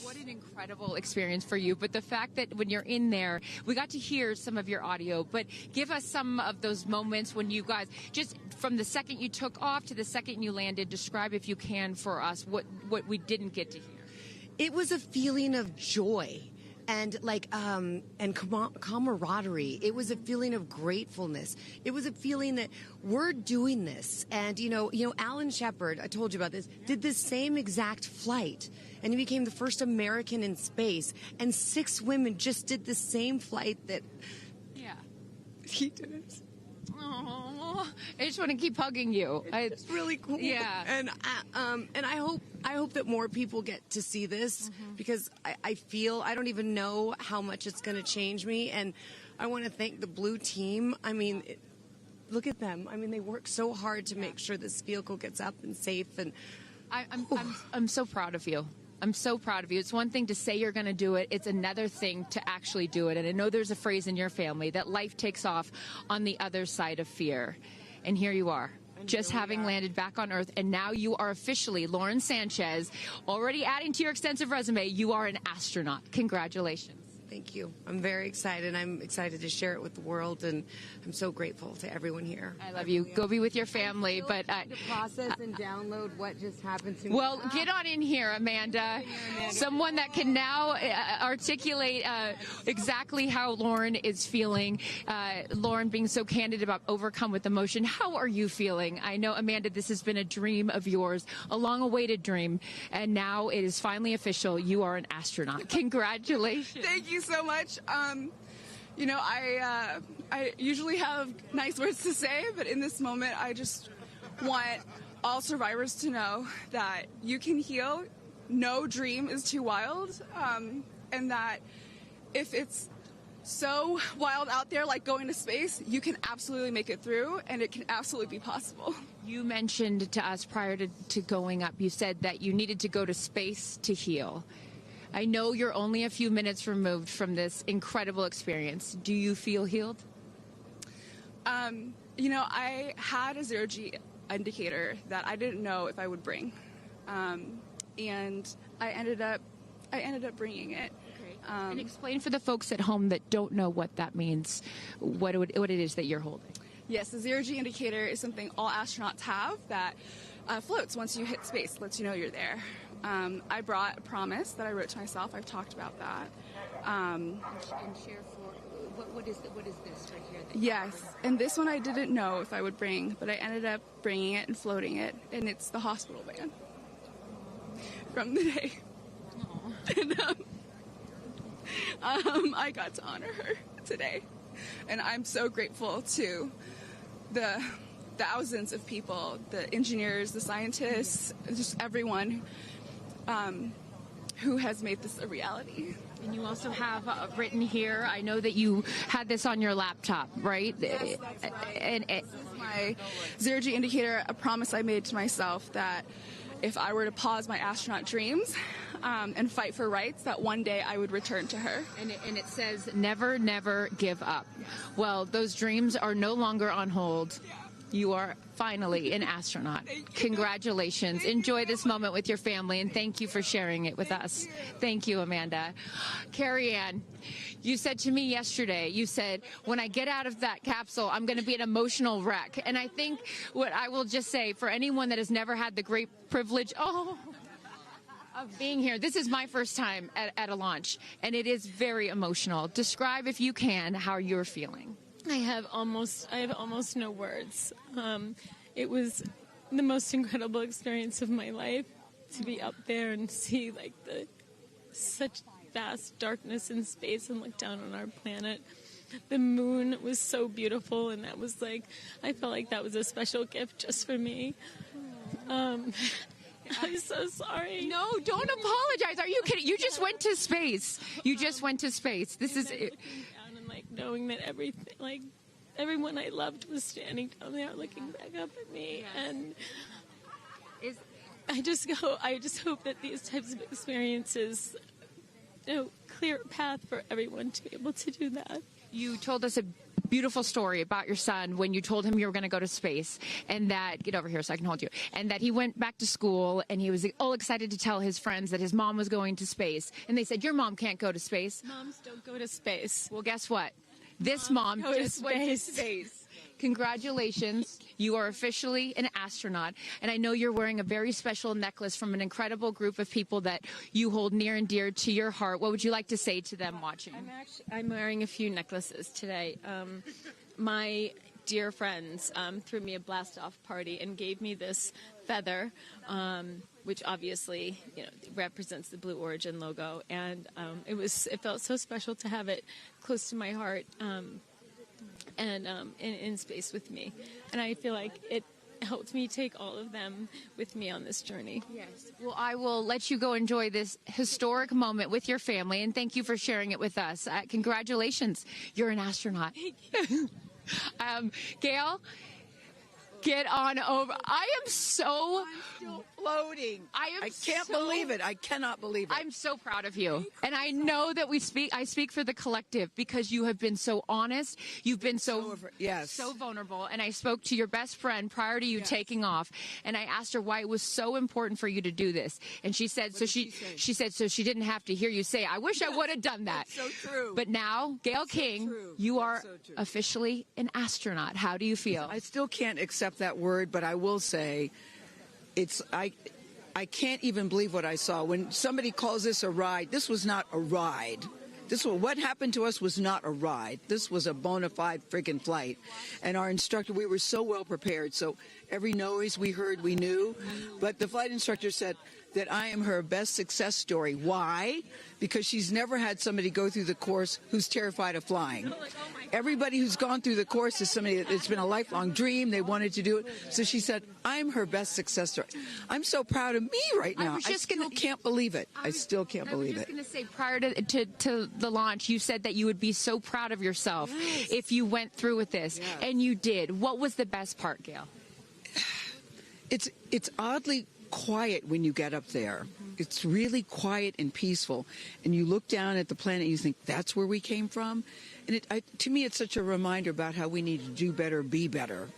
What an incredible experience for you. But the fact that when you're in there, we got to hear some of your audio, but give us some of those moments when you guys, just from the second you took off to the second you landed, describe, if you can, for us what we didn't get to hear. It was a feeling of joy and like and camaraderie. It was a feeling of gratefulness. It was a feeling that we're doing this. And you know Alan Shepard, I told you about this, did this same exact flight, and he became the first American in space, and 6 women just did the same flight that he did. Oh, I just want to keep hugging you. It's really cool. Yeah. And I hope that more people get to see this, because I feel, I don't even know how much it's going to change me. And I want to thank the Blue team. I mean, look at them. I mean, they work so hard to make sure this vehicle gets up and safe. And I'm so proud of you. I'm so proud of you. It's one thing to say you're going to do it. It's another thing to actually do it. And I know there's a phrase in your family that life takes off on the other side of fear. And here you are, just having landed back on Earth. And now you are officially, Lauren Sanchez, already adding to your extensive resume, you are an astronaut. Congratulations. Thank you. I'm very excited. I'm excited to share it with the world, and I'm so grateful to everyone here. I love you. Go be with your family. But to process and download what just happened to me. Well, get on in here, Amanda. Someone that can now articulate exactly how Lauren is feeling. Lauren being so candid about overcome with emotion. How are you feeling? I know, Amanda, this has been a dream of yours, a long-awaited dream, and now it is finally official. You are an astronaut. Congratulations. Thank you so much. You know, I usually have nice words to say, but in this moment, I just want all survivors to know that you can heal. No dream is too wild, and that if it's so wild out there, like going to space, you can absolutely make it through, and it can absolutely be possible. You mentioned to us prior to going up, you said that you needed to go to space to heal. I know you're only a few minutes removed from this incredible experience. Do you feel healed? You know, I had a zero-G indicator that I didn't know if I would bring, and I ended up bringing it. And explain for the folks at home that don't know what that means, what it is that you're holding. Yes, the zero-G indicator is something all astronauts have that floats once you hit space, lets you know you're there. I brought a promise that I wrote to myself. I've talked about that. And share for what is this right here? Yes, and this one I didn't know if I would bring, but I ended up bringing it and floating it, and it's the hospital band from the day. And I got to honor her today, and I'm so grateful to the thousands of people, the engineers, the scientists, just everyone who has made this a reality. And you also have written here, I know that you had this on your laptop, right? Yes, this is my zero-G indicator, a promise I made to myself that if I were to pause my astronaut dreams and fight for rights, that one day I would return to her. And it says, never, never give up. Well, those dreams are no longer on hold. You are finally an astronaut. Congratulations. Enjoy this moment with your family, and thank you for sharing it with us. Thank you, Amanda. Kerianne, you said to me yesterday, you said, when I get out of that capsule, I'm going to be an emotional wreck. And I think what I will just say, for anyone that has never had the great privilege, of being here, this is my first time at a launch, and it is very emotional. Describe, if you can, how you're feeling. I have almost no words. It was the most incredible experience of my life to be up there and see like such vast darkness in space and look down on our planet. The moon was so beautiful, and that was like, I felt like that was a special gift just for me. I'm so sorry. No, don't apologize. Are you kidding? You just went to space. You just went to space. This is it. Like knowing that everyone I loved was standing down there looking back up at me, and I just hope that these types of experiences, clear a path for everyone to be able to do that. You told us a beautiful story about your son when you told him you were going to go to space, and that, get over here so I can hold you, and that he went back to school and he was all excited to tell his friends that his mom was going to space, and they said, your mom can't go to space. Moms don't go to space. Well, guess what? This mom just went to space. Congratulations. You are officially an astronaut. And I know you're wearing a very special necklace from an incredible group of people that you hold near and dear to your heart. What would you like to say to them watching? I'm wearing a few necklaces today. My dear friends threw me a blast-off party and gave me this feather, which obviously represents the Blue Origin logo. And it felt so special to have it close to my heart. And in space with me. And I feel like it helped me take all of them with me on this journey. Yes. Well, I will let you go enjoy this historic moment with your family, and thank you for sharing it with us. Congratulations. You're an astronaut. Gail, get on over. I'm still floating. I can't believe it. I cannot believe it. I'm so proud of you. And I know that I speak for the collective, because you have been so honest. You've been so vulnerable. And I spoke to your best friend prior to you taking off, and I asked her why it was so important for you to do this. And she said, she said, so she didn't have to hear you say, I wish I would have done that. That's so true. But now, Gayle King, you are officially an astronaut. How do you feel? I still can't accept that word, but I will say, I can't even believe what I saw. When somebody calls this a ride, this was not a ride. What happened to us was not a ride. This was a bona fide friggin' flight. And our instructor, we were so well prepared. So every noise we heard, we knew. But the flight instructor said that I am her best success story. Why? Because she's never had somebody go through the course who's terrified of flying. Everybody who's gone through the course is somebody that it's been a lifelong dream. They wanted to do it. So she said, I'm her best success story. I'm so proud of me right now. I still can't believe it. I still can't believe it. I was just going to say, prior to the launch, you said that you would be so proud of yourself if you went through with this. And you did. What was the best part, Gail? It's oddly quiet when you get up there. It's really quiet and peaceful. And you look down at the planet and you think, that's where we came from? And to me, it's such a reminder about how we need to do better, be better.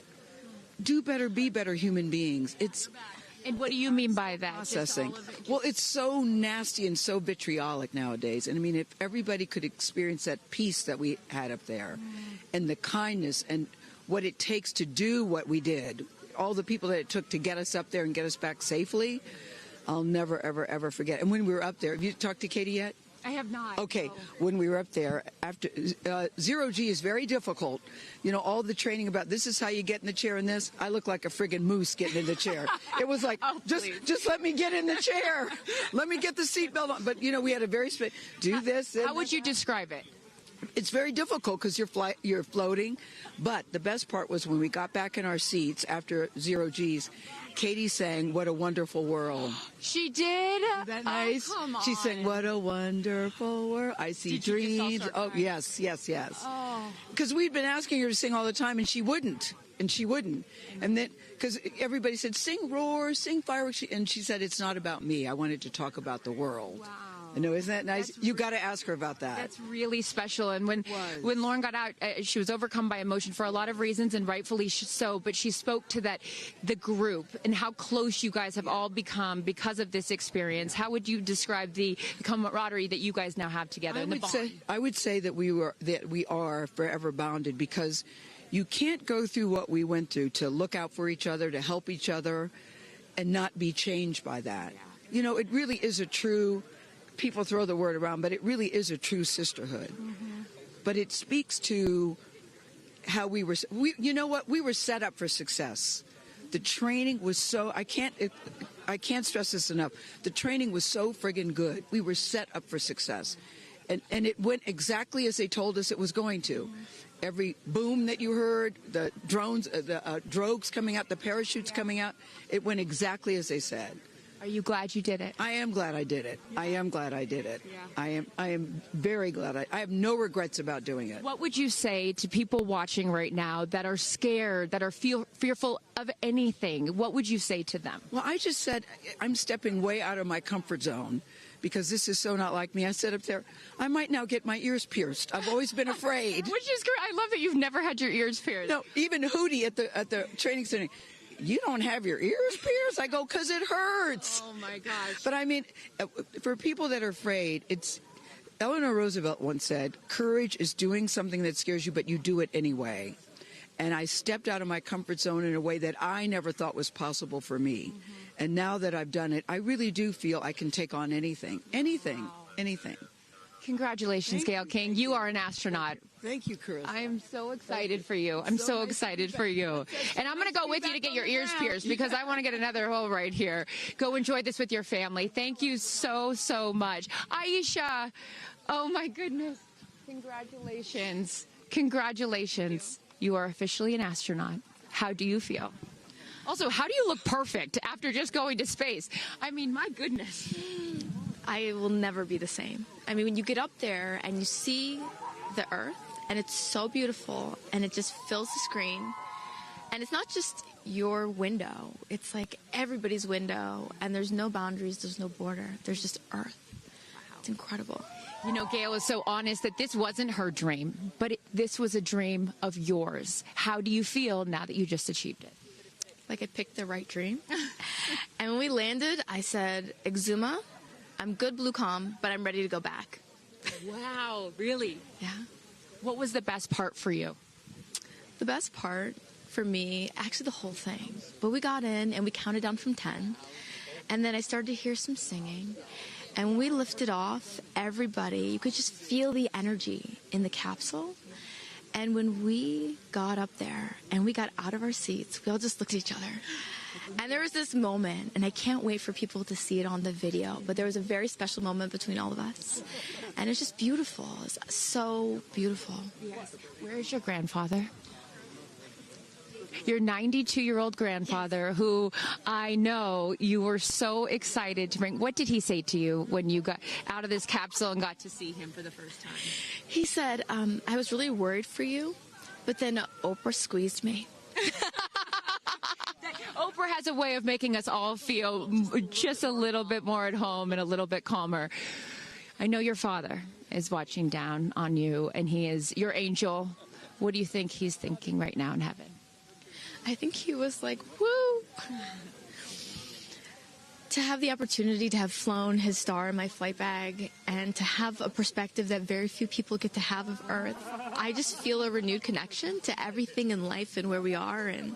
Do better, be better human beings. And what do you mean by that? Processing. Well, it's so nasty and so vitriolic nowadays. And I mean, if everybody could experience that peace that we had up there, and the kindness and what it takes to do what we did, all the people that it took to get us up there and get us back safely, I'll never, ever, ever forget. And when we were up there, have you talked to Katy yet? I have not. Okay, when we were up there, after zero-G is very difficult. All the training about this is how you get in the chair and this. I look like a friggin' moose getting in the chair. It was like, just let me get in the chair. Let me get the seatbelt on. But, we had a very do this. How would you describe it? it's very difficult because you're floating. But the best part was when we got back in our seats after 0 G's, Katie sang "What a Wonderful World." She did? Isn't that nice? Oh, come on. She sang "What a Wonderful World." I see Did you just all dreams. start Oh, crying? yes. Oh. Because we'd been asking her to sing all the time, and she wouldn't. And then, because everybody said, "Sing Roar, sing Fireworks," and she said, "It's not about me. I wanted to talk about the world." Wow. I know, isn't that nice? You got to ask her about that. That's really special. And when Lauren got out, she was overcome by emotion for a lot of reasons, and rightfully so. But she spoke to the group and how close you guys have all become because of this experience. How would you describe the camaraderie that you guys now have together? I would say that we are forever bonded, because you can't go through what we went through to look out for each other, to help each other, and not be changed by that. You know, it really is a true. People throw the word around, but it really is a true sisterhood. Mm-hmm. But it speaks to how we were set up for success. The training was so, I can't stress this enough. The training was so friggin' good. We were set up for success. And it went exactly as they told us it was going to. Mm-hmm. Every boom that you heard, the drones, the drogues coming out, the parachutes coming out, it went exactly as they said. Are you glad you did it? I am glad I did it. Yeah. I am glad I did it. Yeah. I am very glad. I have no regrets about doing it. What would you say to people watching right now that are scared, that are fearful of anything? What would you say to them? Well, I just said I'm stepping way out of my comfort zone, because this is so not like me. I said up there, I might now get my ears pierced. I've always been afraid. Which is great. I love that you've never had your ears pierced. No, even Hootie at the training center. You don't have your ears pierced? I go, because it hurts. Oh, my gosh. But I mean, for people that are afraid, Eleanor Roosevelt once said, courage is doing something that scares you, but you do it anyway. And I stepped out of my comfort zone in a way that I never thought was possible for me. Mm-hmm. And now that I've done it, I really do feel I can take on anything. Anything. Congratulations, Gayle King. You are an astronaut. Thank you, Chris. I am so excited for you. I'm so excited for you. And I'm going to go with you to get your ears pierced, because I want to get another hole right here. Go enjoy this with your family. Thank you so, so much. Aisha, oh my goodness. Congratulations. Congratulations. You are officially an astronaut. How do you feel? Also, how do you look perfect after just going to space? I mean, my goodness. I will never be the same. I mean, when you get up there and you see the Earth, and it's so beautiful, and it just fills the screen, and it's not just your window. It's like everybody's window, and there's no boundaries, there's no border. There's just Earth. Wow. It's incredible. You know, Gayle is so honest that this wasn't her dream, but this was a dream of yours. How do you feel now that you just achieved it? Like I picked the right dream. And when we landed, I said, Exuma, I'm good blue comm, but I'm ready to go back. Wow, really? Yeah. What was the best part for you? The best part for me, actually the whole thing. But we got in and we counted down from 10. And then I started to hear some singing. And when we lifted off, everybody, you could just feel the energy in the capsule. And when we got up there and we got out of our seats, we all just looked at each other. And there was this moment, and I can't wait for people to see it on the video, but there was a very special moment between all of us. And it's just beautiful. It's so beautiful. Yes. Where is your grandfather? Your 92-year-old grandfather, who I know you were so excited to bring. What did he say to you when you got out of this capsule and got to see him for the first time? He said, I was really worried for you, but then Oprah squeezed me. Oprah has a way of making us all feel just a little bit more at home and a little bit calmer. I know your father is watching down on you, and he is your angel. What do you think he's thinking right now in heaven? I think he was like, woo! To have the opportunity to have flown his star in my flight bag and to have a perspective that very few people get to have of Earth, I just feel a renewed connection to everything in life and where we are, and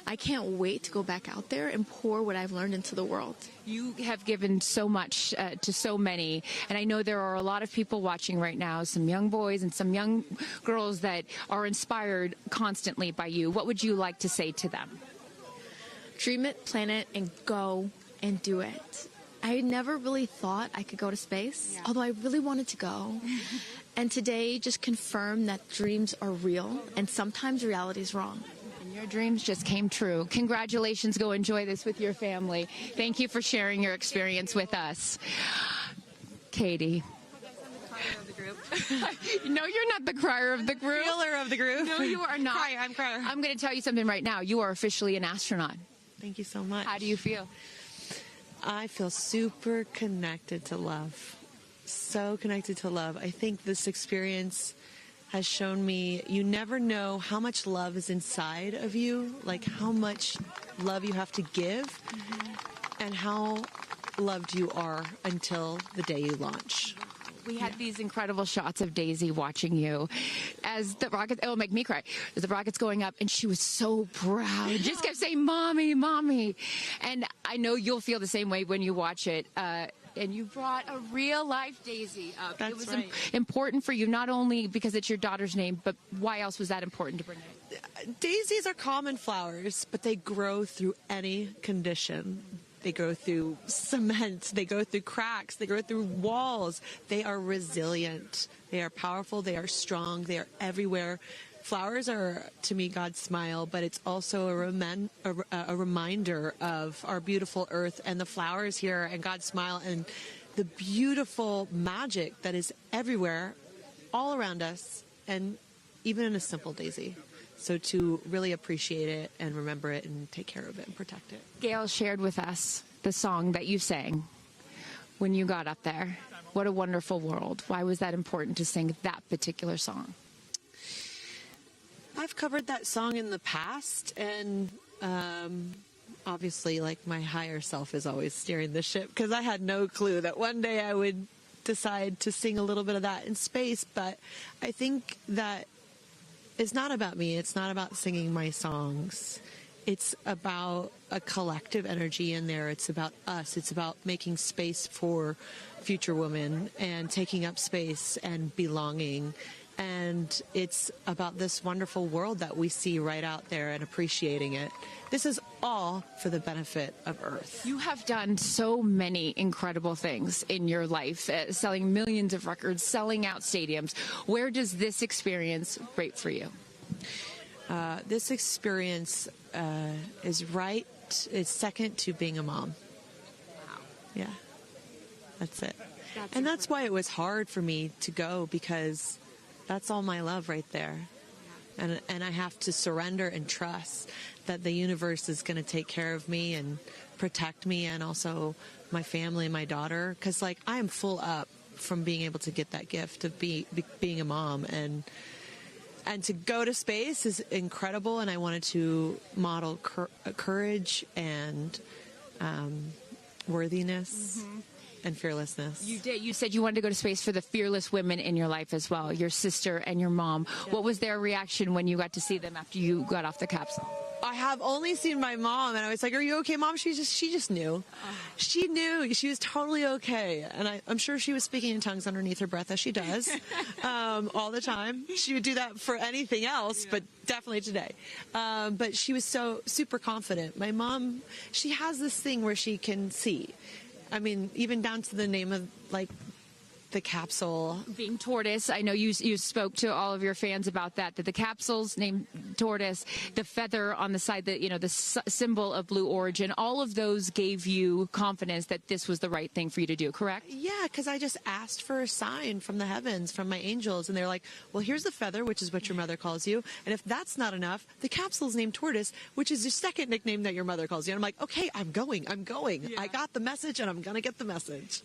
I can't wait to go back out there and pour what I've learned into the world. You have given so much to so many, and I know there are a lot of people watching right now, some young boys and some young girls that are inspired constantly by you. What would you like to say to them? Dream it, plan it, and go and do it. I never really thought I could go to space, although I really wanted to go. And today just confirmed that dreams are real, and sometimes reality is wrong. And your dreams just came true. Congratulations. Go enjoy this with your family. Thank you for sharing your experience with us. Katie. No, you're not the crier of the group. Feeler of the group. No, you are not. I'm crier. I'm going to tell you something right now. You are officially an astronaut. Thank you so much. How do you feel? I feel super connected to love. So connected to love. I think this experience has shown me you never know how much love is inside of you, like how much love you have to give, and how loved you are until the day you launch. We had these incredible shots of Daisy watching you as the rocket, it'll make me cry, as the rocket's going up, and she was so proud. Just kept saying, Mommy, Mommy. And I know you'll feel the same way when you watch it. And you brought a real-life Daisy up. That's it was right. important for you, not only because it's your daughter's name, but why else was that important to bring it? Daisies are common flowers, but they grow through any condition. They go through cement, they go through cracks, they go through walls. They are resilient, they are powerful, they are strong, they are everywhere. Flowers are, to me, God's smile, but it's also a reminder of our beautiful earth and the flowers here and God's smile and the beautiful magic that is everywhere, all around us, and even in a simple daisy. So to really appreciate it and remember it and take care of it and protect it. Gail shared with us the song that you sang when you got up there. What a wonderful world. Why was that important to sing that particular song? I've covered that song in the past, and obviously, like, my higher self is always steering the ship, because I had no clue that one day I would decide to sing a little bit of that in space. But I think that it's not about me. It's not about singing my songs. It's about a collective energy in there. It's about us. It's about making space for future women and taking up space and belonging. And it's about this wonderful world that we see right out there and appreciating it. This is all for the benefit of Earth. You have done so many incredible things in your life, selling millions of records, selling out stadiums. Where does this experience rate for you? This experience is second to being a mom. Wow. Yeah, that's it. And that's why it was hard for me to go, because that's all my love right there. And I have to surrender and trust that the universe is going to take care of me and protect me, and also my family and my daughter. Because, like, I am full up from being able to get that gift of being a mom. And to go to space is incredible. And I wanted to model courage and worthiness. Mm-hmm. And fearlessness. You did. You said you wanted to go to space for the fearless women in your life as well, your sister and your mom. Yeah. What was their reaction when you got to see them after you got off the capsule? I have only seen my mom, and I was like, "Are you okay, Mom?" She just knew. She knew. She was totally okay, and I'm sure she was speaking in tongues underneath her breath, as she does all the time. She would do that for anything else, but definitely today. But she was so super confident. My mom, she has this thing where she can see. I mean, even down to the name of, like, the capsule. Being tortoise. I know you spoke to all of your fans about that the capsule's named tortoise, the feather on the side, the symbol of Blue Origin, all of those gave you confidence that this was the right thing for you to do, correct? Yeah, because I just asked for a sign from the heavens, from my angels, and they're like, well, here's the feather, which is what your mother calls you, and if that's not enough, the capsule's named Tortoise, which is your second nickname that your mother calls you. And I'm like, okay, I'm going. Yeah. I got the message, and I'm going to get the message.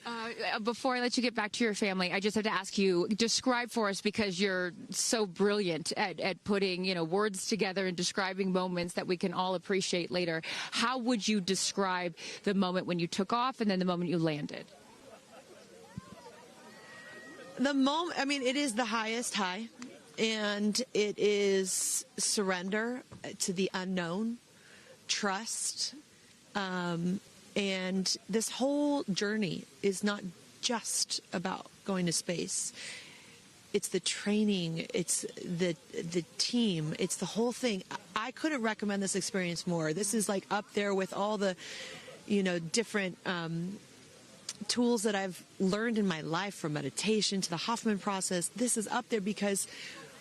Before I let you get back to your family, I just have to ask you, describe for us, because you're so brilliant at putting, words together and describing moments that we can all appreciate later. How would you describe the moment when you took off and then the moment you landed? The moment, I mean, it is the highest high, and it is surrender to the unknown, trust, and this whole journey is not just about going to space. It's the training, it's the team, it's the whole thing. I couldn't recommend this experience more. This is like up there with all the, different tools that I've learned in my life, from meditation to the Hoffman process, this is up there because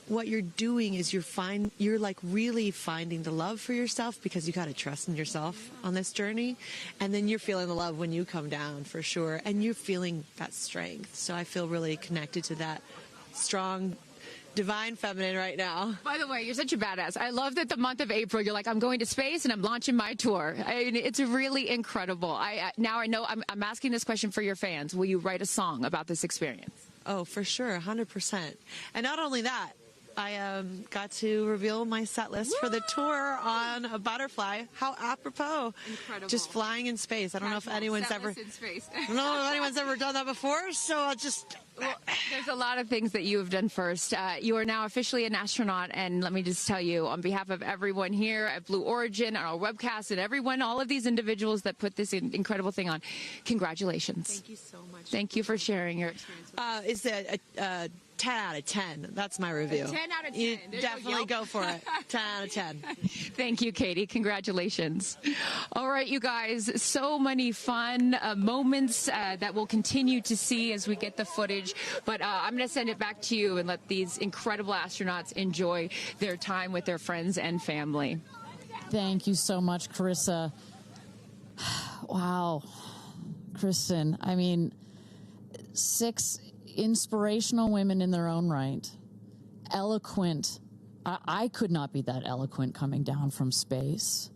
what you're doing is you're like really finding the love for yourself, because you got to trust in yourself on this journey. And then you're feeling the love when you come down, for sure. And you're feeling that strength. So I feel really connected to that strong, divine feminine right now. By the way, you're such a badass. I love that the month of April, you're like, I'm going to space and I'm launching my tour. I mean, it's really incredible. Now I know I'm asking this question for your fans. Will you write a song about this experience? Oh, for sure, 100%. And not only that, I got to reveal my set list for the tour on a butterfly. How apropos. Incredible. Just flying in space. I don't know if anyone's ever done that before, so I'll just... Well, there's a lot of things that you have done first. You are now officially an astronaut, and let me just tell you, on behalf of everyone here at Blue Origin, our webcast, and everyone, all of these individuals that put this incredible thing on, congratulations. Thank you so much. Thank you for sharing your experience. It's a 10 out of 10. That's my review. 10 out of 10. You definitely go for it. 10 out of 10. Thank you, Katy. Congratulations. All right, you guys, so many fun moments that we'll continue to see as we get the footage. But I'm going to send it back to you and let these incredible astronauts enjoy their time with their friends and family. Thank you so much, Carissa. Wow. Kristen, I mean, 6 inspirational women in their own right, eloquent. I could not be that eloquent coming down from space.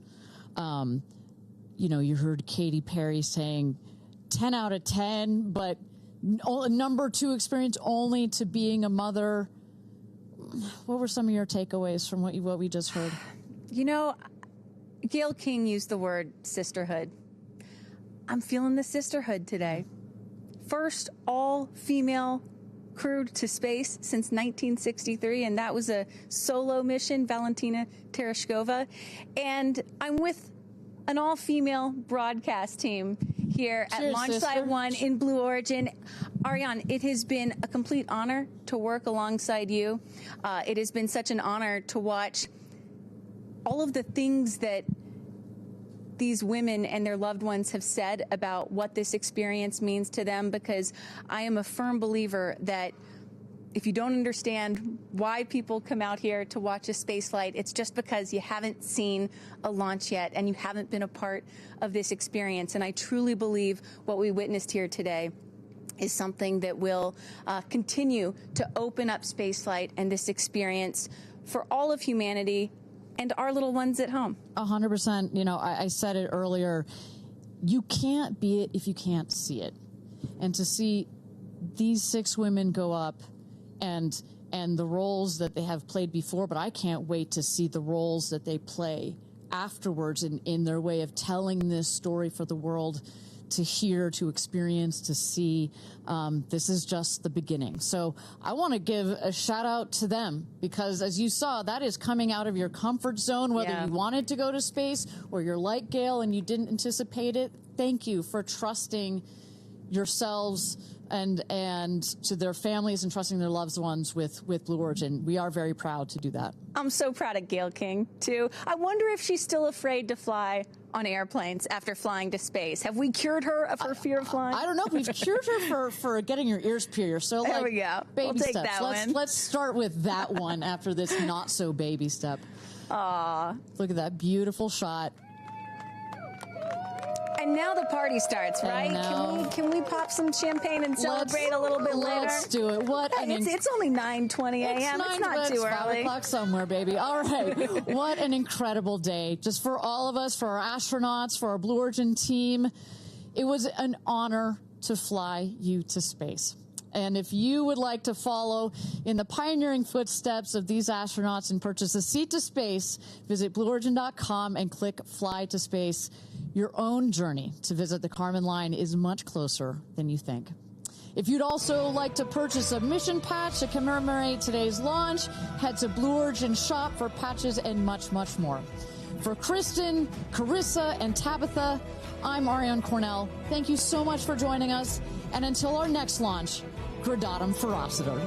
You heard Katy Perry saying 10 out of 10, but number 2 experience only to being a mother. What were some of your takeaways from what we just heard? Gayle King used the word sisterhood. I'm feeling the sisterhood today. First all-female crew to space since 1963, and that was a solo mission, Valentina Tereshkova. And I'm with an all-female broadcast team here at Launch Site 1 in Blue Origin. Ariane, it has been a complete honor to work alongside you. It has been such an honor to watch all of the things that these women and their loved ones have said about what this experience means to them, because I am a firm believer that if you don't understand why people come out here to watch a space flight, it's just because you haven't seen a launch yet and you haven't been a part of this experience. And I truly believe what we witnessed here today is something that will continue to open up spaceflight and this experience for all of humanity and our little ones at home. 100%. I said it earlier. You can't be it if you can't see it. And to see these 6 women go up and the roles that they have played before, but I can't wait to see the roles that they play afterwards in their way of telling this story for the world to hear, to experience, to see. This is just the beginning. So I want to give a shout out to them, because as you saw, that is coming out of your comfort zone, whether you wanted to go to space or you're like Gail and you didn't anticipate it. Thank you for trusting yourselves and to their families and trusting their loved ones with Blue Origin. We are very proud to do that. I'm so proud of Gayle King, too. I wonder if she's still afraid to fly on airplanes after flying to space. Have we cured her of her fear of flying? I don't know. We've cured her for getting your ears pierced. So there we go. Baby we'll take steps. that one. Let's start with that one after this not so baby step. Aw. Look at that beautiful shot. And now the party starts, right? Can we pop some champagne and celebrate a little bit later? Let's do it. It's only 9:20 a.m. It's not too early. 5 o'clock somewhere, baby. All right. What an incredible day. Just for all of us, for our astronauts, for our Blue Origin team. It was an honor to fly you to space. And if you would like to follow in the pioneering footsteps of these astronauts and purchase a seat to space, visit blueorigin.com and click Fly to Space. Your own journey to visit the Kármán line is much closer than you think. If you'd also like to purchase a mission patch to commemorate today's launch, head to Blue Origin shop for patches and much, much more. For Kristen, Carissa, and Tabitha, I'm Ariane Cornell. Thank you so much for joining us. And until our next launch, Gradatum Ferocitor.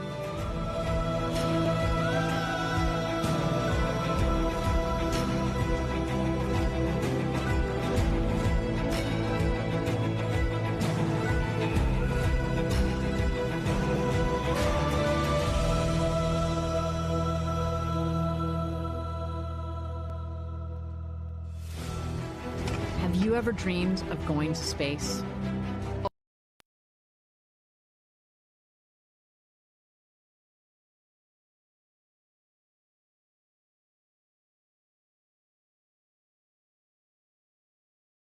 you ever dreamed of going to space?